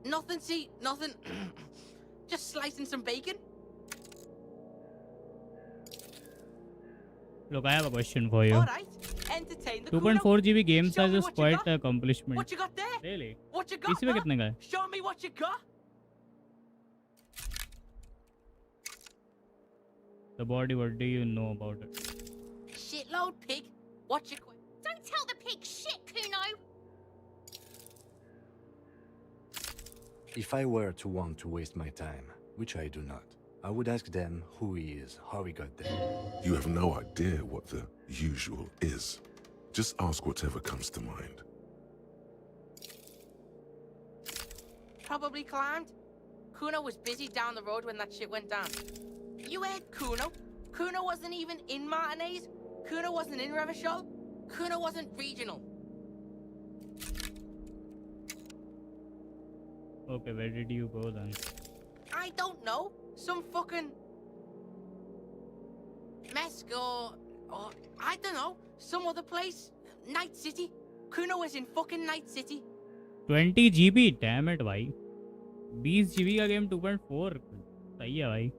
Nothing, see, nothing. Just slicing some bacon. Look, I have a question for you. Alright, entertain the 2.4 GB game Show size me is what you quite got. an accomplishment. What you got there? Really? What you got? PC पे huh? कितने का है? Show me what you got. The body, what do you know about it? Shitload pig. What you... Don't tell the pig shit, Kuno. If I were to want to waste my time, which I do not, I would ask them who he is, how he got there. You have no idea what the usual is. Just ask whatever comes to mind. Probably climbed. Kuno was busy down the road when that shit went down. You heard Kuno? Kuno wasn't even in Martinez. Kuno wasn't in Revachol. Kuno wasn't regional. Okay, where did you go then? I don't know. Some fucking... Mesco, or I don't know. Some other place. Night City. Kuno was in fucking Night City. 20 GB, damn it भाई. 20 GB का game 2.4 सही है भाई.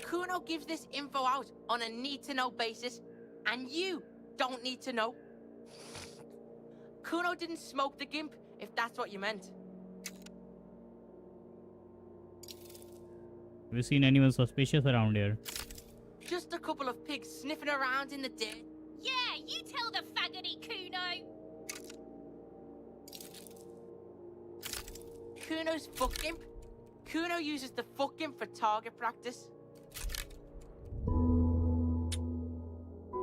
Kuno gives this info out on a need-to-know basis, and you don't need to know. Kuno didn't smoke the gimp, if that's what you meant. Have you seen anyone suspicious around here? Just a couple of pigs sniffing around in the dirt. Yeah, you tell the faggoty, Kuno. Kuno's fuck gimp. Kuno uses the fuck gimp for target practice.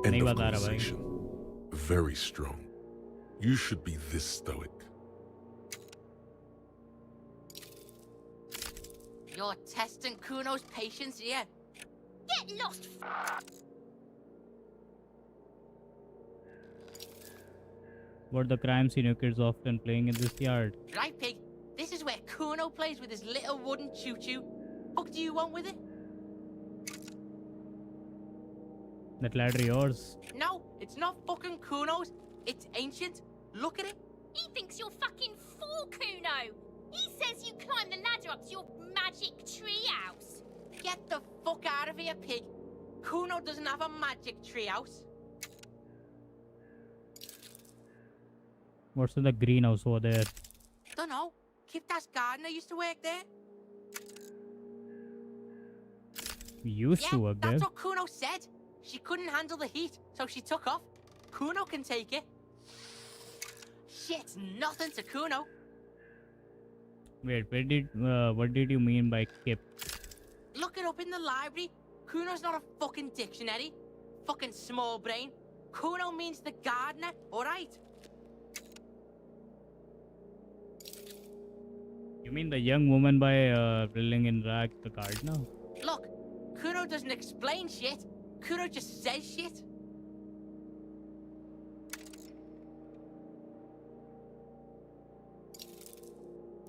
End नहीं of बता रहा भाई. conversation. Very strong. You should be this stoic. You're testing Kuno's patience here. Get lost. What the crime scene kids often playing in this yard? Right, pig? This is where Kuno plays with his little wooden choo-choo. What do you want with it? That ladder yours. No, it's not fucking Kuno's. It's ancient. Look at it. He thinks you're fucking fool, Kuno. He says you climb the ladder up to your magic tree house. Get the fuck out of here, pig. Kuno doesn't have a magic tree house. What's in the greenhouse over there? Dunno. Kipta's gardener used to work there. Used to work there. That's what Kuno said. She couldn't handle the heat, so she took off. Kuno can take it. Shit's nothing to Kuno. Wait, what did you mean by Kip? Look it up in the library. Kuno's not a fucking dictionary. Fucking small brain. Kuno means the gardener, alright? You mean the young woman by drilling in rag the gardener? Look, Kuno doesn't explain shit. Kuno just says shit.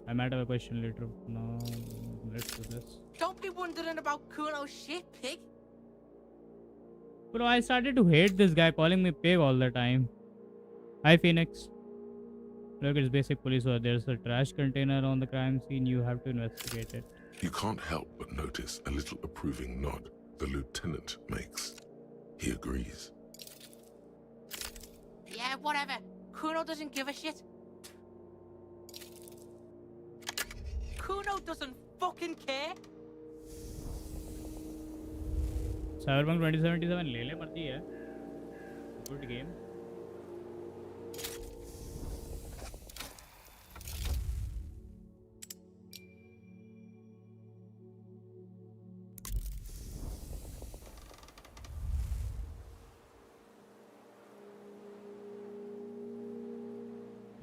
I might have a question later. No, let's do this. Don't be wondering about Kuno's shit, pig. Bro, I started to hate this guy calling me pig all the time. Hi, Phoenix. Look, it's basic police work. There's a trash container on the crime scene. You have to investigate it. You can't help but notice a little approving nod the lieutenant makes. He agrees. Yeah, whatever. Kuno doesn't give a shit. Kuno doesn't fucking care. Cyberpunk 2077 ले ले मर्जी है. Good game.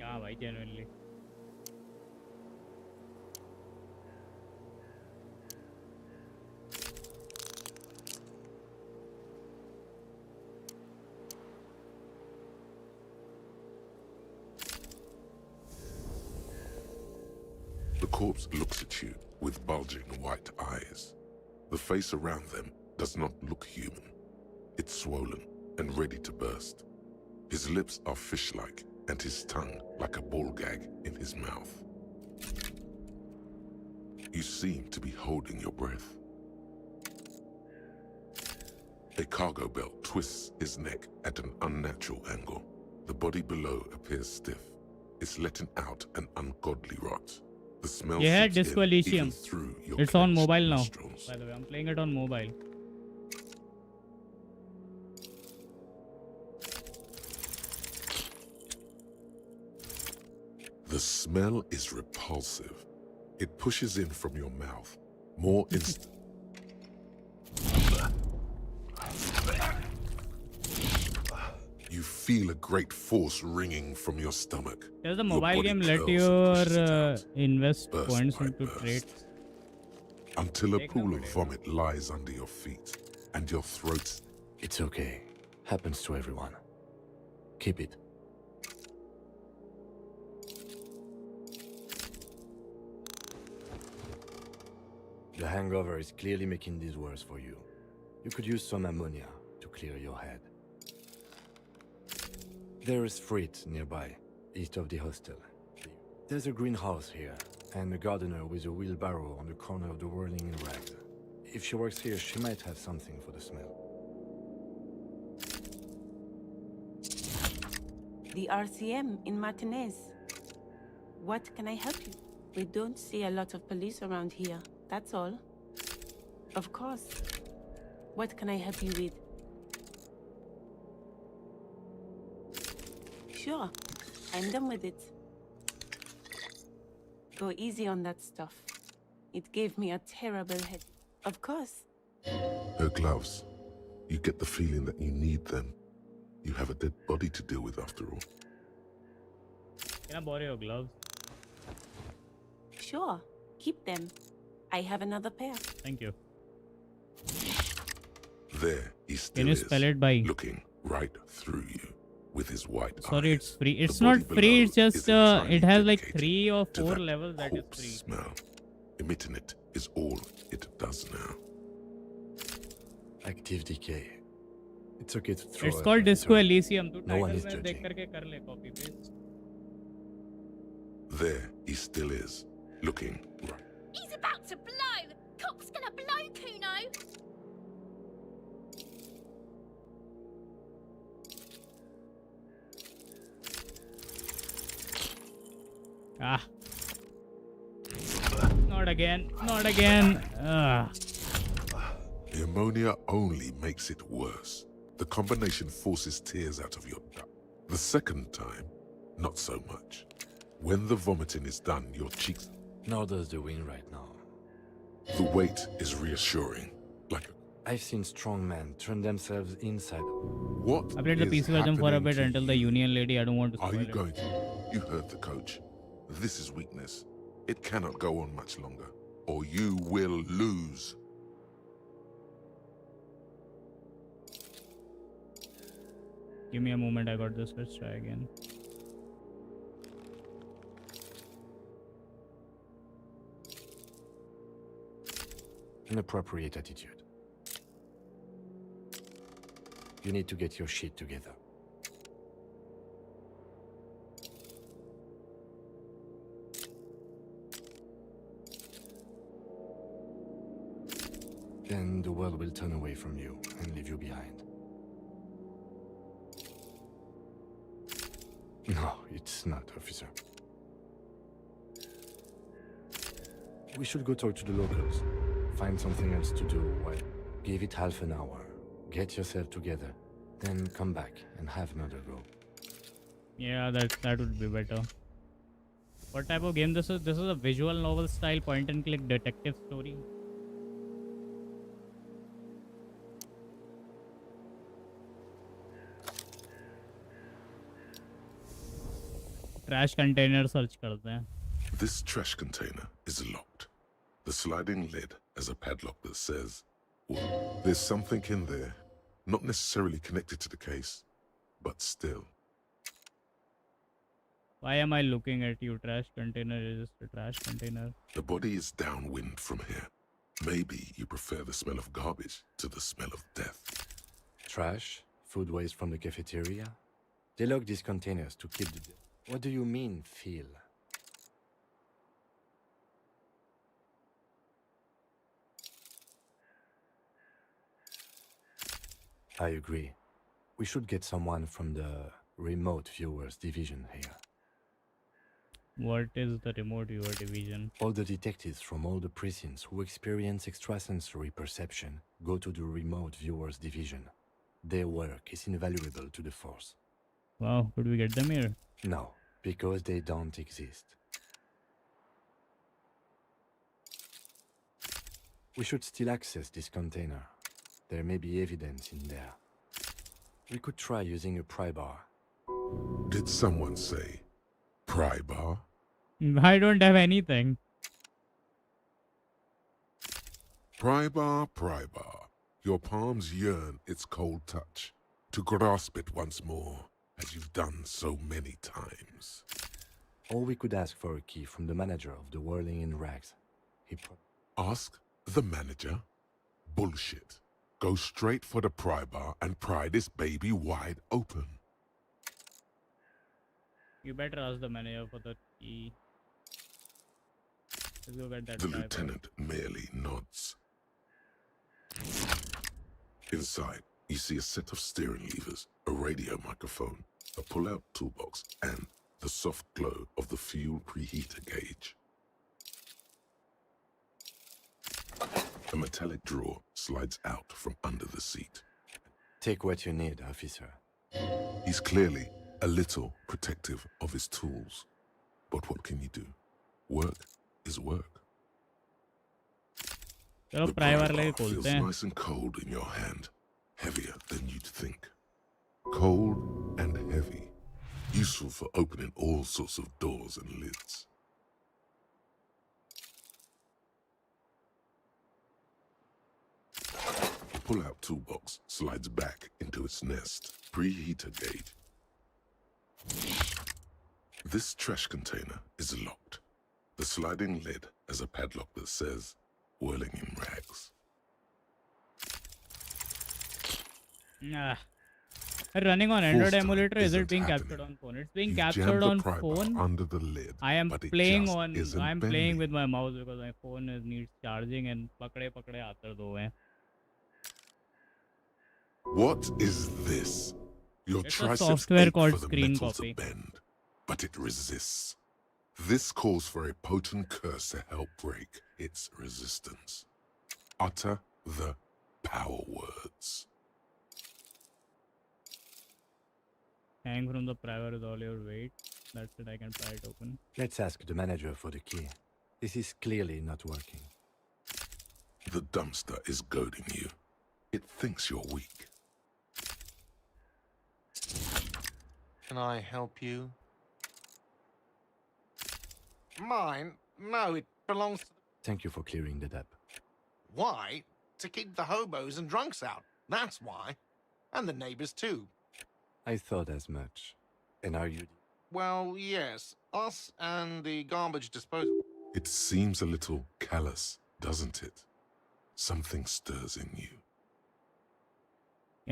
हाँ भाई genuinely. The corpse looks at you with bulging white eyes. The face around them does not look human. It's swollen and ready to burst. His lips are fish-like and his tongue like a ball gag in his mouth. You seem to be holding your breath. A cargo belt twists his neck at an unnatural angle. The body below appears stiff. It's letting out an ungodly rot. The smell Yeah, seeps Disco in even Elysium. through your It's on clenched mobile now. nostrils. By the way, I'm playing it on mobile. The smell is repulsive. It pushes in from your mouth. More instant. You feel a great force ringing from your stomach. Does the Your mobile body game let curls your and pushes it out, invest burst points by into burst, traits? until a pool of vomit lies under your feet and your throat. It's okay. Happens to everyone. Keep it. The hangover is clearly making this worse for you. You could use some ammonia to clear your head. There is freight nearby, east of the hostel. There's a greenhouse here, and a gardener with a wheelbarrow on the corner of the whirling in rags. If she works here, she might have something for the smell. The RCM in Martinez. What can I help you? We don't see a lot of police around here, that's all. Of course. What can I help you with? Sure, I'm done with it. Go easy on that stuff. It gave me a terrible head. Of course. Her gloves. You get the feeling that you need them. You have a dead body to deal with after all. Can I borrow your gloves? Sure, keep them. I have another pair. Thank you. There he still Can you is, spell it by? looking right through you with his white Sorry, eyes. it's free. It's The not body free. below It's just is entirely it has like dedicated 3 or to 4 that levels that is corpse free. smell. Emitting it is all it does now. Active decay. It's okay to throw It's a called Disco return. Elysium. तू No one title is में देख judging. करके कर ले copy paste. There he still is, looking right. He's about to blow! Cop's gonna blow, Kuno! Ah. Not again. Not again. The ammonia only makes it worse. The combination forces tears out of your duct. The second time, not so much. When the vomiting is done, your cheeks... Nor does the wind right now. The weight is reassuring, like a... I've seen strong men turn themselves inside. What I played the is PC version for a happening bit to until the Union lady. I don't want to Are spoil you it. going to? You heard the coach. This is weakness. It cannot go on much longer, or you will lose. Give me a moment. I got this. Let's try again. An appropriate attitude. You need to get your shit together. Then the world will turn away from you and leave you behind. No, it's not, officer. We should go talk to the locals. Find something else to do. Well, give it half an hour. Get yourself together. Then come back and have another go. Yeah, that would be better. What type of game this is? This is a visual novel style point and click detective story. Trash container search करते हैं. This trash container is locked. The sliding lid has a padlock that says, well, there's something in there, not necessarily connected to the case, but still. Why am I looking at you? Trash container is just a trash container. The body is downwind from here. Maybe you prefer the smell of garbage to the smell of death. Trash? Food waste from the cafeteria? They lock these containers to keep the... What do you mean, feel? I agree. We should get someone from the remote viewers division here. What is the remote viewer division? All the detectives from all the precincts who experience extrasensory perception go to the remote viewers division. Their work is invaluable to the force. Wow, could we get them here? No, because they don't exist. We should still access this container. There may be evidence in there. We could try using a pry bar. Did someone say pry bar? I don't have anything. Pry bar, pry bar. Your palms yearn its cold touch, to grasp it once more, as you've done so many times. Or we could ask for a key from the manager of the Whirling in Rags. Ask the manager? Bullshit. Go straight for the pry bar and pry this baby wide open. You better ask the manager for the key. Let's go get that The guy, lieutenant merely nods. Inside, you see a set of steering levers, a radio microphone, a pull-out toolbox, and the soft glow of the fuel preheater gauge. A metallic drawer slides out from under the seat. Take what you need, officer. He's clearly a little protective of his tools. But what can you do? Work is work. The pry bar feels nice and cold in your hand, heavier than you'd think. Cold and heavy, useful for opening all sorts of doors and lids. The pull-out toolbox slides back into its nest. Preheater gauge. This trash container is locked. The sliding lid has a padlock that says, Whirling in Rags. Nah. Running on Android emulator, is it being captured on phone? It's being captured on phone. Under the lid, I am playing on. I am playing with my mouse because my phone needs charging and pakde aatar do hai. What is this? Your It's a triceps software ache called for the screen metal copy. to bend, but it resists. This calls for a potent curse to help break its resistance. Utter the power words. Hang from the pry bar with all your weight. That's it, I can pry it open. Let's ask the manager for the key. This is clearly not working. The dumpster is goading you. It thinks you're weak. Can I help you? Mine? No, it belongs to... Thank you for clearing that up. Why? To keep the hobos and drunks out. That's why. And the neighbors too. I thought as much. And are you... Well, yes. Us and the garbage disposal. It seems a little callous, doesn't it? something stirs in you.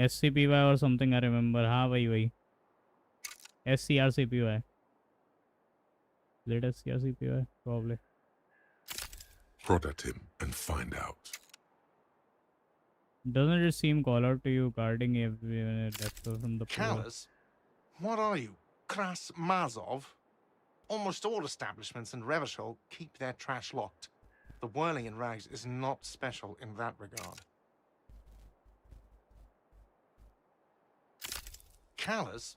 SCPY or something I remember. हाँ वही SCRCPY. Is it SCRCPY? Probably. Prod at him and find out. Doesn't it seem call out to you guarding everyone from the poor? Callous? What are you, Kras Mazov? Almost all establishments in Revachol keep their trash locked. The whirling in rags is not special in that regard. Callous?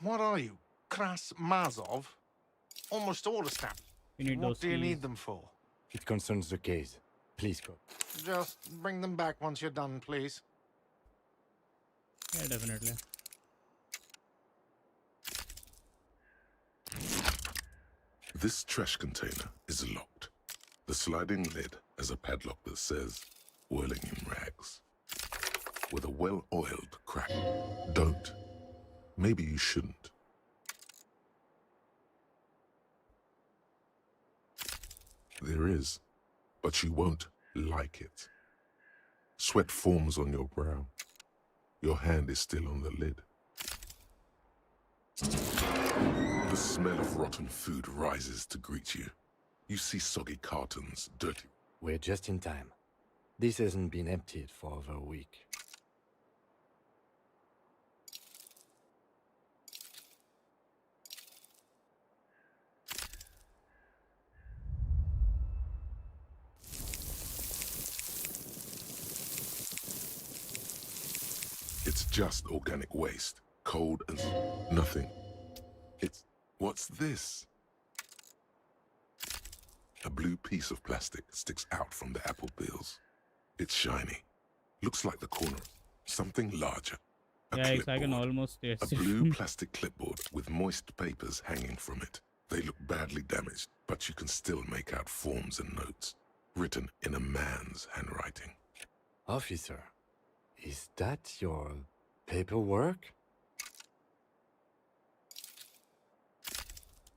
What are you, Kras Mazov? Almost all establishments. What do you need them for? It concerns the case. Please go. Just bring them back once you're done, please. Yeah, definitely. This trash container is locked. The sliding lid has a padlock that says, whirling in rags. With a well-oiled crack. Don't. Maybe you shouldn't. There is, but you won't like it. Sweat forms on your brow. Your hand is still on the lid. The smell of rotten food rises to greet you. You see soggy cartons, dirty. We're just in time. This hasn't been emptied for over a week. It's just organic waste, cold and nothing. What's this? A blue piece of plastic sticks out from the apple peels. It's shiny. Looks like the corner of something larger. Yeah, I can almost A taste it. blue plastic clipboard with moist papers hanging from it. They look badly damaged, but you can still make out forms and notes, written in a man's handwriting. Officer, is that your paperwork?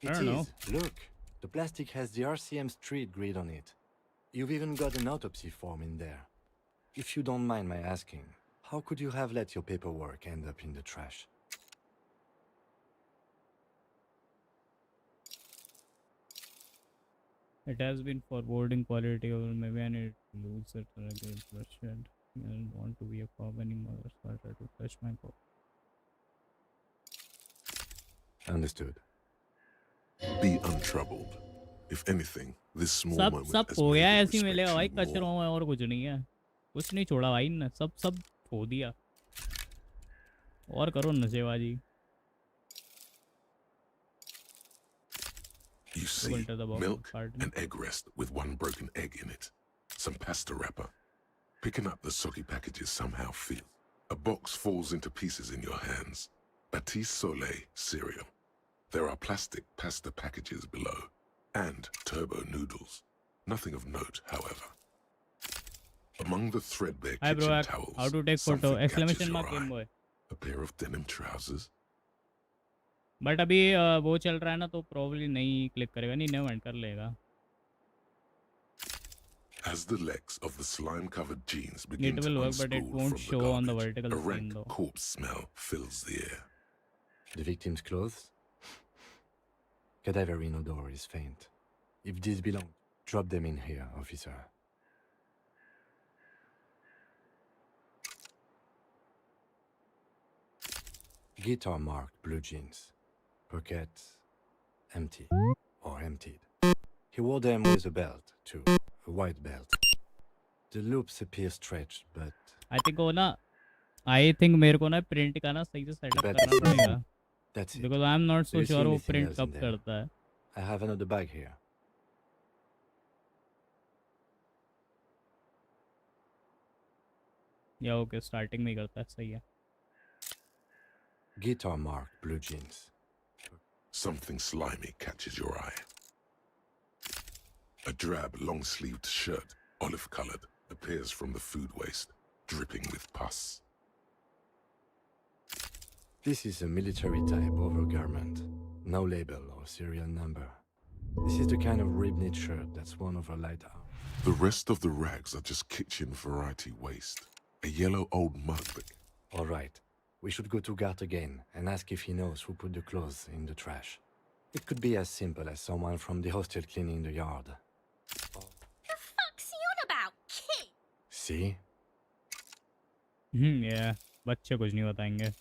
I don't know. Look, the plastic has the RCM street grid on it. You've even got an autopsy form in there. If you don't mind my asking, how could you have let your paperwork end up in the trash? It has been forwarding quality, or maybe I need to lose it or I get frustrated. I don't want to be a cop anymore, so I try to touch my cop. Understood. Be untroubled. If anything, this small सब moment सब has हो गया made ऐसे you ही मिलेगा भाई respect you कचरों more. में और कुछ नहीं है कुछ नहीं छोड़ा भाई ने सब खो दिया और करो नशेबाजी You see enter the box, milk, pardon. an egg rest with one broken egg in it, some pasta wrapper. Picking up the soggy packages somehow feels. A box falls into pieces in your hands. Batiste Soleil cereal. There are plastic pasta packages below, and turbo noodles. Nothing of note, however. Among the threadbare Hi bro, kitchen towels, how to take photo? something catches Exclamation your mark eye. game boy. A pair of denim trousers. But अभी वो चल रहा है ना तो probably नहीं click करेगा नहीं नेवर माइंड कर लेगा As the legs of the slime-covered jeans begin It to will work, but it unspool won't from show the on the garbage, vertical a screen rank though. corpse smell fills the air. The victim's clothes? Cadaver in odor is faint. If these belong, drop them in here, officer. Guitar marked blue jeans. Pockets empty or emptied. He wore them with a belt, too. A white belt. The loops appear stretched, but I think मेरे को ना print का ना सही से setup करना पड़ेगा. That's it. Because I'm not so Do you see sure वो anything print else in कब there? करता है. I have another bag here. या ओके स्टार्टिंग में ही करता है सही है. Guitar marked blue jeans. Something slimy catches your eye. A drab, long-sleeved shirt, olive-colored, appears from the food waste, dripping with pus. This is a military type overgarment. No label or serial number. This is the kind of rib-knit shirt that's worn over light armor. The rest of the rags are just kitchen variety waste. A yellow old mug that... All right. We should go to Gart again and ask if he knows who put the clothes in the trash. It could be as simple as someone from the hostel cleaning the yard. The fuck's he on about, kid? See? Yeah. बच्चे कुछ नहीं बताएंगे.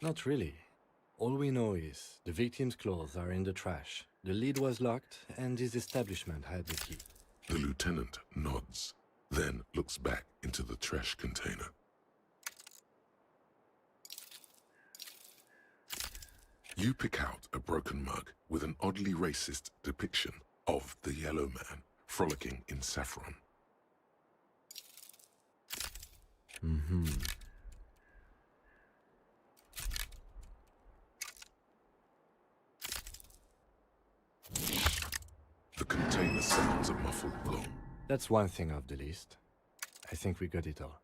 Not really. All we know is the victim's clothes are in the trash. The lid was locked and his establishment had the key. The lieutenant nods, then looks back into the trash container. You pick out a broken mug with an oddly racist depiction of the yellow man frolicking in saffron. Mm-hmm. The container sounds a muffled gong. That's one thing off the list. I think we got it all.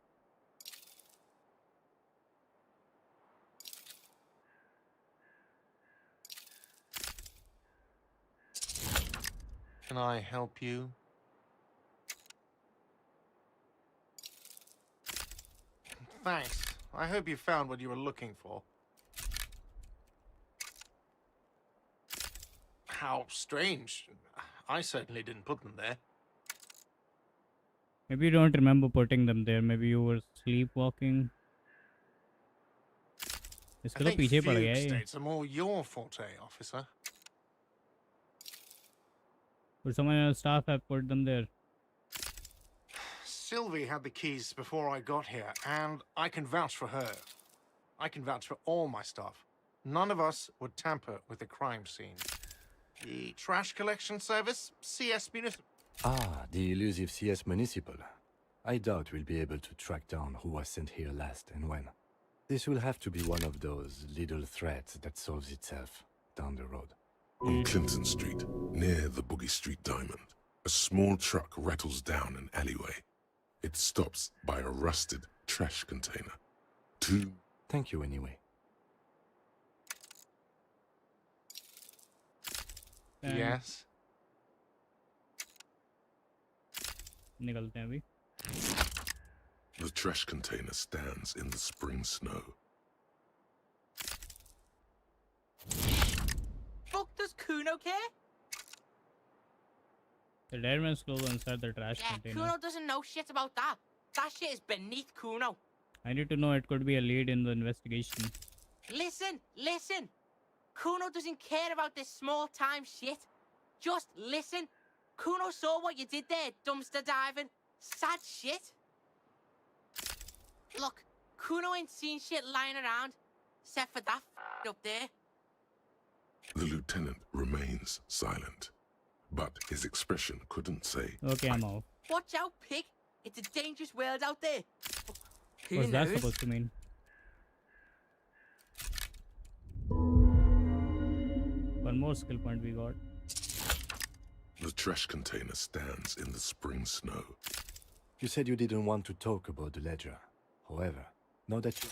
Can I help you? Thanks. I hope you found what you were looking for. How strange. I certainly didn't put them there. Maybe you don't remember putting them there. Maybe you were sleepwalking. इसका तो पीछे पड़ गया ये. States are more your forte, officer. Or someone on staff have put them there. Sylvie had the keys before I got here, and I can vouch for her. I can vouch for all my staff. None of us would tamper with the crime scene. The trash collection service, CS Municipal. Ah, the elusive CS Municipal. I doubt we'll be able to track down who was sent here last and when. This will have to be one of those little threats that solves itself down the road. On Clinton Street, near the Boogie Street Diamond, a small truck rattles down an alleyway. It stops by a rusted trash container. Thank you anyway. Yes? निकलते हैं अभी. The trash container stands in the spring snow. Fuck does Kuno care? The dead man's clothes inside the trash container. Kuno doesn't know shit about that. That shit is beneath Kuno. I need to know. It could be a lead in the investigation. Listen. Kuno doesn't care about this small-time shit. Just listen. Kuno saw what you did there, dumpster diving. Sad shit. Look, Kuno ain't seen shit lying around, except for that up there. The lieutenant remains silent, but his expression couldn't say. Okay, I'm out. Watch out, pig. It's a dangerous world out there. What's that supposed to mean? One more skill point we got. The trash container stands in the spring snow. You said you didn't want to talk about the ledger. However, now that you...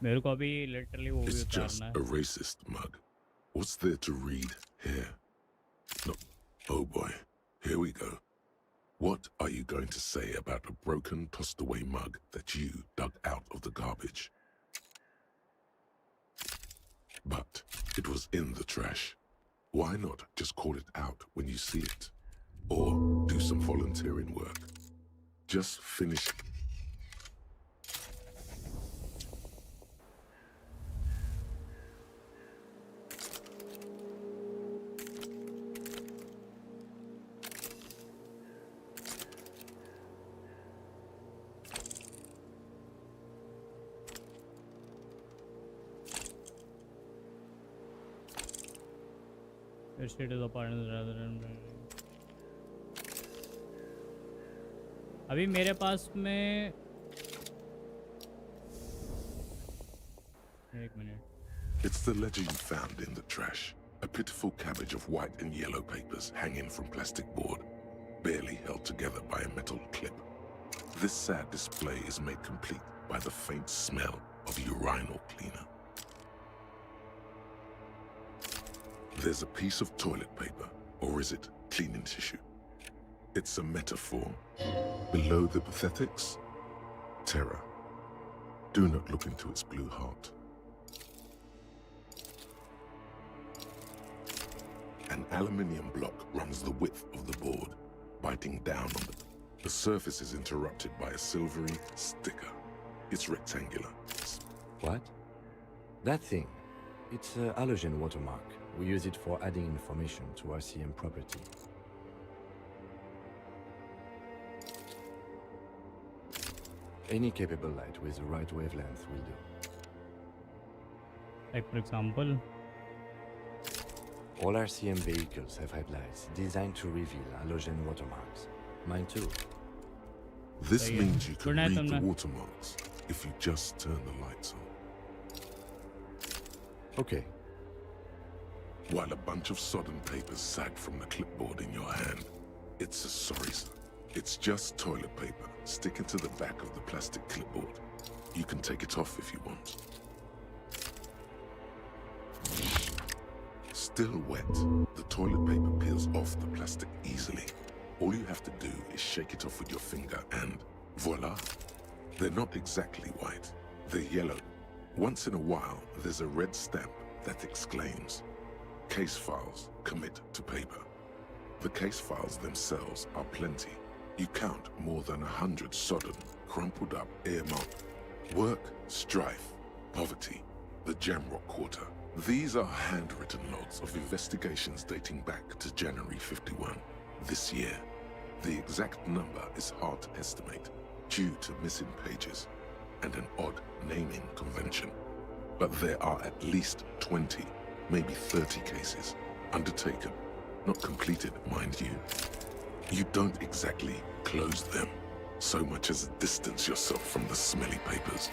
मेरे को अभी literally वो भी It's just उतारना a है. racist mug. What's there to read here? No. Oh boy, here we go. What are you going to say about a broken, tossed-away mug that you dug out of the garbage? But it was in the trash. Why not just call it out when you see it? Or do some volunteering work? Just finish. Your state is a partner rather than. अभी मेरे पास में एक minute. It's the ledger you found in the trash. A pitiful cabbage of white and yellow papers hanging from plastic board. barely held together by a metal clip. This sad display is made complete by the faint smell of urinal cleaner. There's a piece of toilet paper, or is it cleaning tissue? It's a metaphor. Below the pathetics, terror. Do not look into its blue heart. An aluminium block runs the width of the board, biting down on it. The surface is interrupted by a silvery sticker. It's rectangular. What? That thing. It's a halogen watermark. We use it for adding information to RCM property. Any capable light with the right wavelength will do. Like for example? All RCM vehicles have headlights designed to reveal halogen watermarks. Mine too. This means you can read the watermarks if you just turn the lights on. Okay. While a bunch of sodden papers sag from the clipboard in your hand, it's a sorry, sir. It's just toilet paper sticking to the back of the plastic clipboard. You can take it off if you want. Still wet, the toilet paper peels off the plastic easily. All you have to do is shake it off with your finger and voila. They're not exactly white, they're yellow. Once in a while, there's a red stamp that exclaims, "Case files commit to paper." The case files themselves are plenty. You count more than 100 sodden, crumpled up earmarked work, strife, poverty, the Jamrock Quarter. These are handwritten logs of investigations dating back to January 51, this year. The exact number is hard to estimate due to missing pages and an odd naming convention. But there are at least 20, maybe 30 cases undertaken, not completed, mind you. You don't exactly close them, so much as distance yourself from the smelly papers.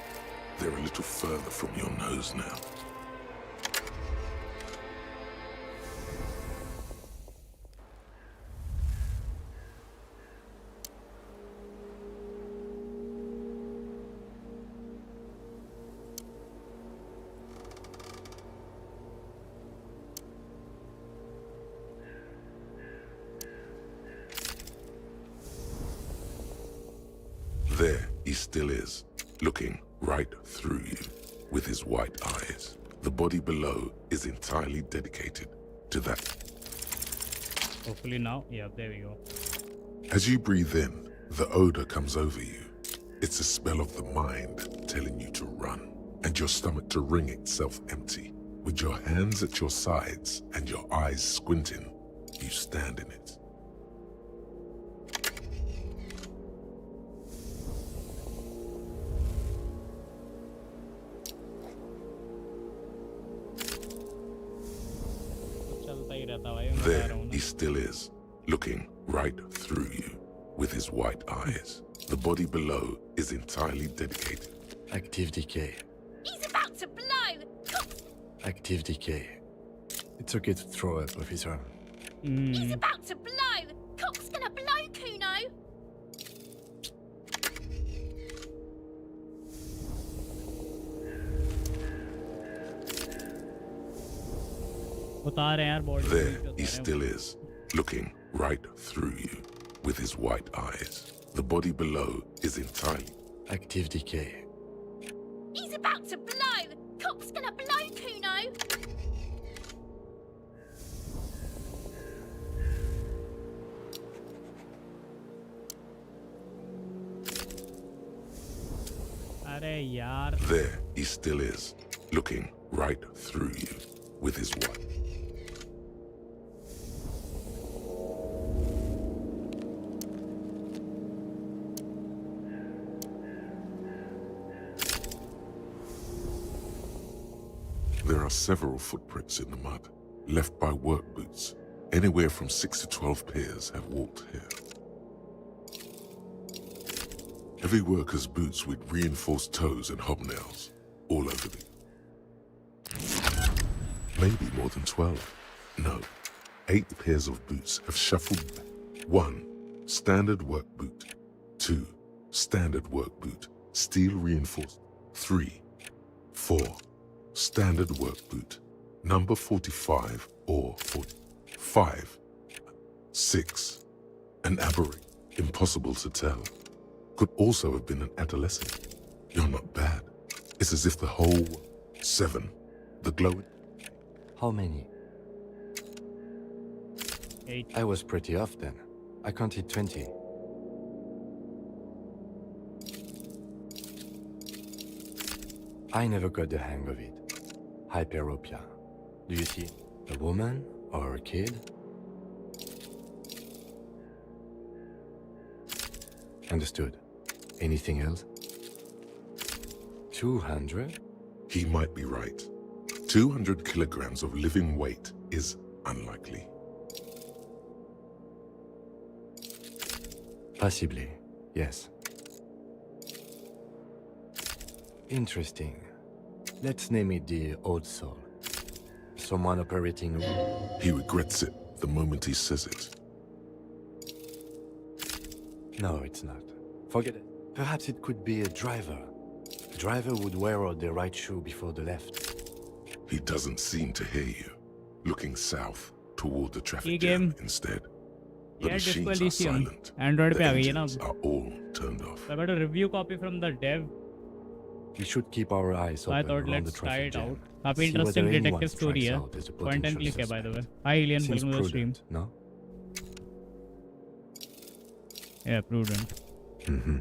They're a little further from your nose now. There he still is, looking right through you with his white eyes. The body below is entirely dedicated to that. Hopefully now, yeah, there we go. As you breathe in, the odor comes over you. It's a smell of the mind telling you to run, and your stomach to wring itself empty. With your hands at your sides and your eyes squinting, you stand in it. There he still is, looking right through you with his white eyes. The body below is entirely dedicated. Active decay. He's about to blow! Active decay. It's okay to throw up, officer. He's about to blow! Cock's gonna blow, Kuno! There he still is, looking right through you with his white eyes. The body below is entirely active decay. He's about to blow! Cock's gonna blow, Kuno! There he still is, looking right through you with his white. There are several footprints in the mud, left by work boots. Anywhere from 6 to 12 pairs have walked here. Heavy workers' boots with reinforced toes and hobnails, all over the... Maybe more than 12. No, 8 pairs of boots have shuffled back. 1, standard work boot. 2, standard work boot, steel reinforced. 3, 4, standard work boot, number 45 or 45. 6, an aberration, impossible to tell. Could also have been an adolescent. You're not bad. It's as if the whole 7, the glowing. How many? 8. I was pretty off then. I counted 20. I never got the hang of it. Hyperopia. Do you see a woman or a kid? Understood. Anything else? 200? He might be right. 200 kilograms of living weight is unlikely. Possibly, yes. Interesting. Let's name it the Old Soul. Someone operating... He regrets it the moment he says it. No, it's not. Forget it. Perhaps it could be a driver. A driver would wear out the right shoe before the left. He doesn't seem to hear you. Looking south toward the traffic game. jam instead. The Yeah, Disco machines are Elysium. silent. Android The पे आ गई है ना engines अब. are all turned off. So I got a review copy from the dev. We should keep our eyes So I open thought around the let's try traffic it jam. out. काफी See whether interesting anyone detective story strikes है. out as a Point and potential click है by the way. suspect. Hi Alien, Seems welcome to the stream. prudent, no? Yeah, prudent. Mm-hmm.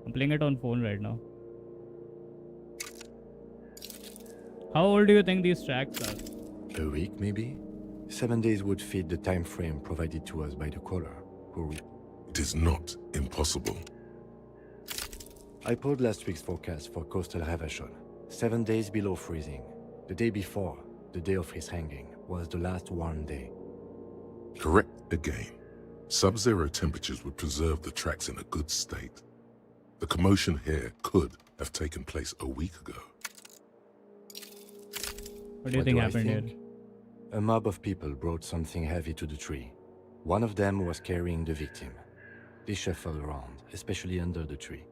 I'm playing it on phone right now. How old do you think these tracks are? A week, maybe? 7 days would fit the time frame provided to us by the caller. It is not impossible. I pulled last week's forecast for coastal Ravachol. 7 days below freezing. The day before, the day of his hanging, was the last warm day. Correct again. Sub-zero temperatures would preserve the tracks in a good state. The commotion here could have taken place a week ago. What do you think I happened here? A mob of people brought something heavy to the tree. One of them was carrying the victim. They shuffled around, especially under the tree.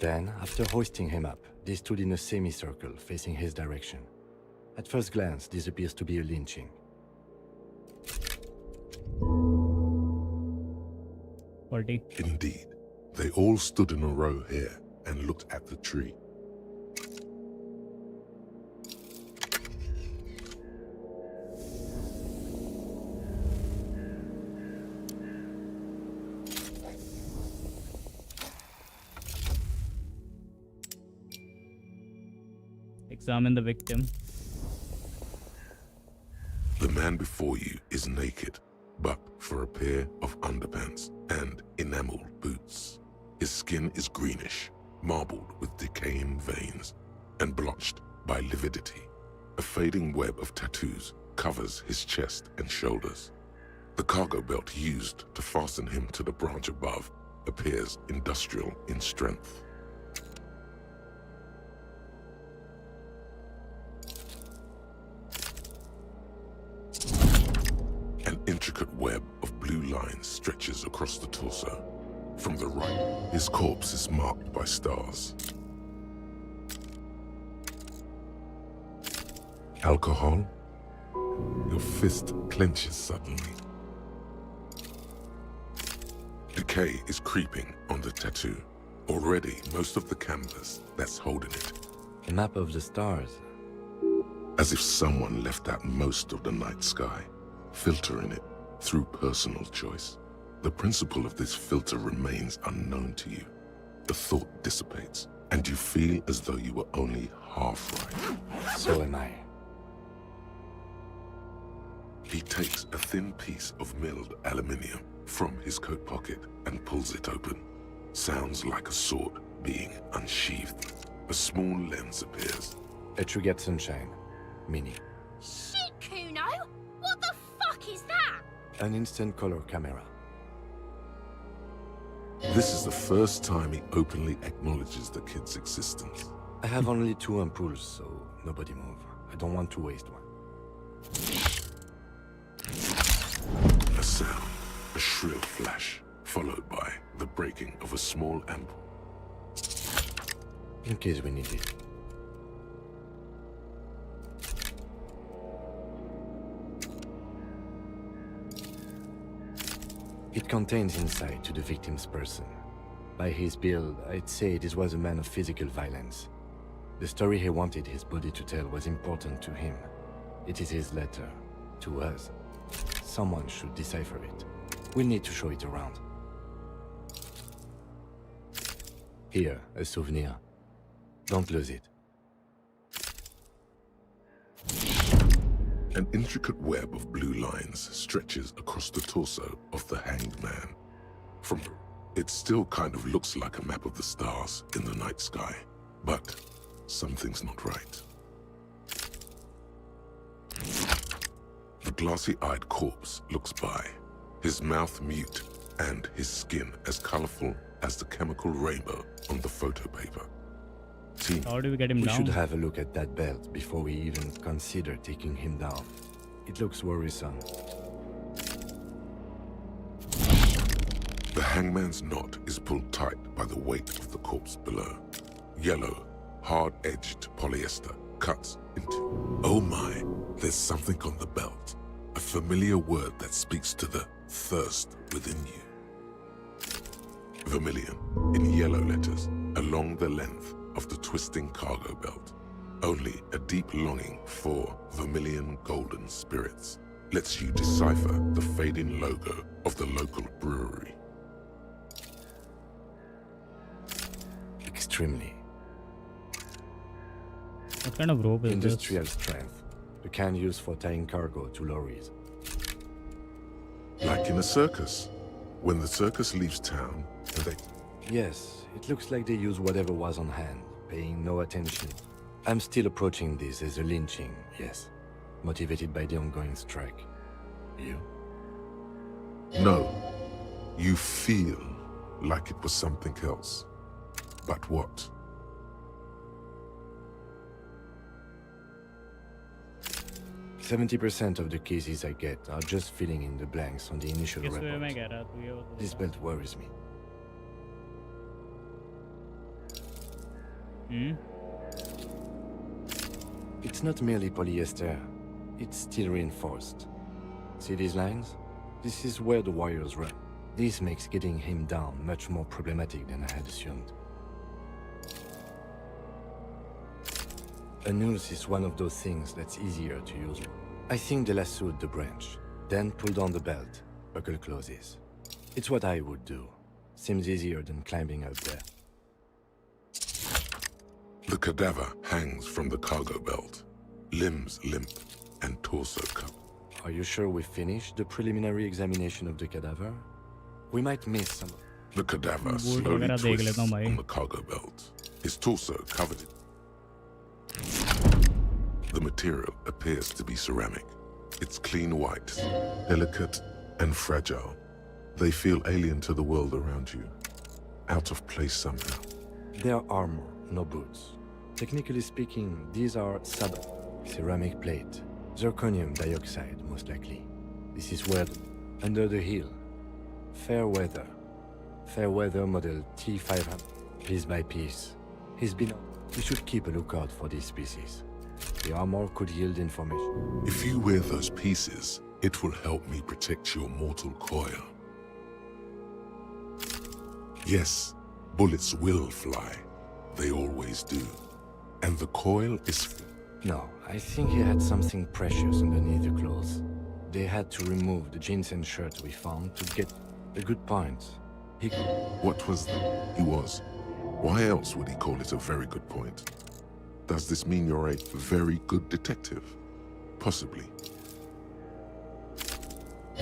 Then, after hoisting him up, they stood in a semicircle facing his direction. At first glance, this appears to be a lynching. 40. Indeed. They all stood in a row here and looked at the tree. Examine the victim. The man before you is naked, but for a pair of underpants and enameled boots. His skin is greenish, marbled with decaying veins, and blotched by lividity. A fading web of tattoos covers his chest and shoulders. The cargo belt used to fasten him to the branch above appears industrial in strength. An intricate web of blue lines stretches across the torso. From the right, his corpse is marked by stars. Alcohol? Your fist clenches suddenly. Decay is creeping on the tattoo. Already, most of the canvas that's holding it. A map of the stars. As if someone left out most of the night sky, filtering it through personal choice. The principle of this filter remains unknown to you. The thought dissipates, and you feel as though you were only half right. So am I. He takes a thin piece of milled aluminium from his coat pocket and pulls it open. Sounds like a sword being unsheathed. A small lens appears. A Trigger Sunshine. Mini. Shit, Kuno! What the fuck is that? An instant color camera. This is the first time he openly acknowledges the kid's existence. I have only 2 ampoules, so nobody move. I don't want to waste one. A sound, A shrill flash, followed by the breaking of a small amp. In case we need it. It contains insight to the victim's person. By his build, I'd say this was a man of physical violence. The story he wanted his body to tell was important to him. It is his letter. To us. Someone should decipher it. We'll need to show it around. Here, a souvenir. Don't lose it. An intricate web of blue lines stretches across the torso of the hanged man. From it still kind of looks like a map of the stars in the night sky, but something's not right. The glassy-eyed corpse looks by, his mouth mute and his skin as colorful as the chemical rainbow on the photo paper. Team, how do we get him we down? should have a look at that belt before we even consider taking him down. It looks worrisome. The hangman's knot is pulled tight by the weight of the corpse below. Yellow, hard-edged polyester cuts into... Oh my, there's something on the belt. A familiar word that speaks to the thirst within you. Vermilion, in yellow letters, along the length of the twisting cargo belt. Only a deep longing for vermilion golden spirits lets you decipher the fading logo of the local brewery. Extremely. What kind of rope is Industrial strength. The kind used for tying cargo to lorries. Like in a circus. When the circus leaves town, and they... Yes, it looks like they use whatever was on hand, paying no attention. I'm still approaching this as a lynching, yes. Motivated by the ongoing strike. You? No. You feel like it was something else. But what? %70% of the cases I get are just filling in the blanks on the initial report. This belt worries me. It's not merely polyester, it's steel reinforced. See these lines? This is where the wires run. This makes getting him down much more problematic than I had assumed. A noose is one of those things that's easier to use. I think they lassoed the branch, then pulled on the belt, buckle closes. It's what I would do. Seems easier than climbing up there. The cadaver hangs from the cargo belt, limbs limp and torso cut. Are you sure we finished the preliminary examination of the cadaver? We might miss some. The cadaver slowly twists on the cargo belt, his torso covered in. The material appears to be ceramic. It's clean white, delicate and fragile. They feel alien to the world around you, out of place somehow. They're armor, no boots. Technically speaking, these are ceramic plate, zirconium dioxide most likely. This is where, under the heel, fair weather model T500, piece by piece. He's been. We should keep a lookout for these pieces. The armor could yield information. If you wear those pieces, it will help me protect your mortal coil. Yes, bullets will fly. They always do. And the coil is... No, I think he had something precious underneath the clothes. They had to remove the jeans and shirt we found to get a good point. What was that? He was. Why else would he call it a very good point? Does this mean you're a very good detective? Possibly.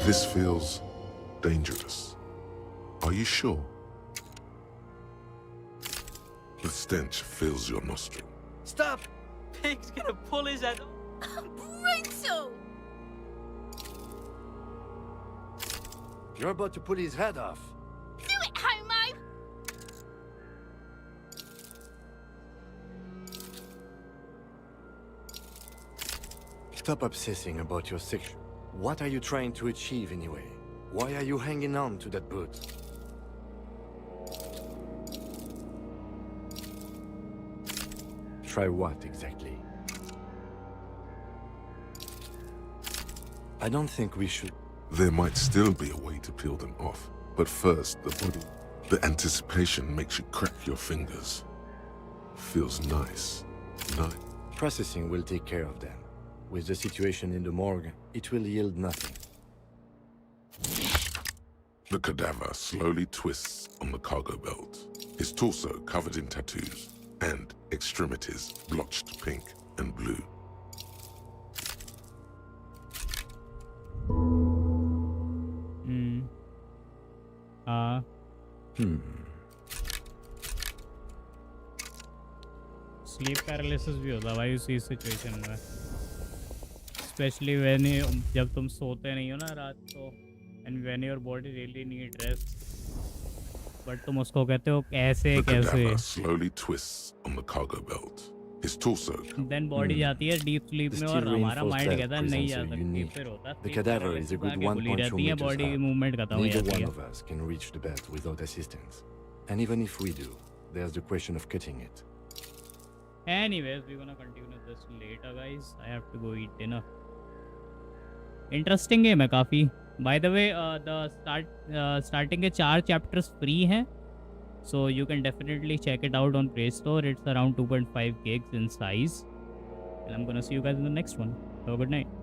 This feels dangerous. Are you sure? The stench fills your nostril. Stop! Pig's gonna pull his head off. Brutal! You're about to pull his head off. Do it, homo! Stop obsessing about your sexual. What are you trying to achieve anyway? Why are you hanging on to that boot? Try what exactly? I don't think we should... There might still be a way to peel them off, but first, the anticipation makes you crack your fingers. Feels nice. Nice. Processing will take care of them. With the situation in the morgue, it will yield nothing. The cadaver slowly twists on the cargo belt, his torso covered in tattoos, and extremities blotched pink and blue. Sleep paralysis भी होता है भाई उसी situation में, specially जब तुम सोते नहीं हो ना रात को, and when your body really need rest, but तुम उसको कहते हो कैसे कैसे. Slowly twists on the cargo belt. His torso. Then body जाती है डीप स्लीप में और हमारा माइंड कहता है नहीं जा सकती, फिर होता है The cadaver is a good 1.2 meters body की high. मूवमेंट खत्म हो Neither जाती one है. of us can reach the belt without assistance. And even if we do, there's the question of cutting it. Anyways, we're gonna continue this later, guys. I have to go eat dinner. Interesting game है काफी. By the way, the starting के 4 chapters free हैं, so you can definitely check it out on Play Store. It's around 2.5 gigs in size. And I'm gonna see you guys in the next one. Have a good night.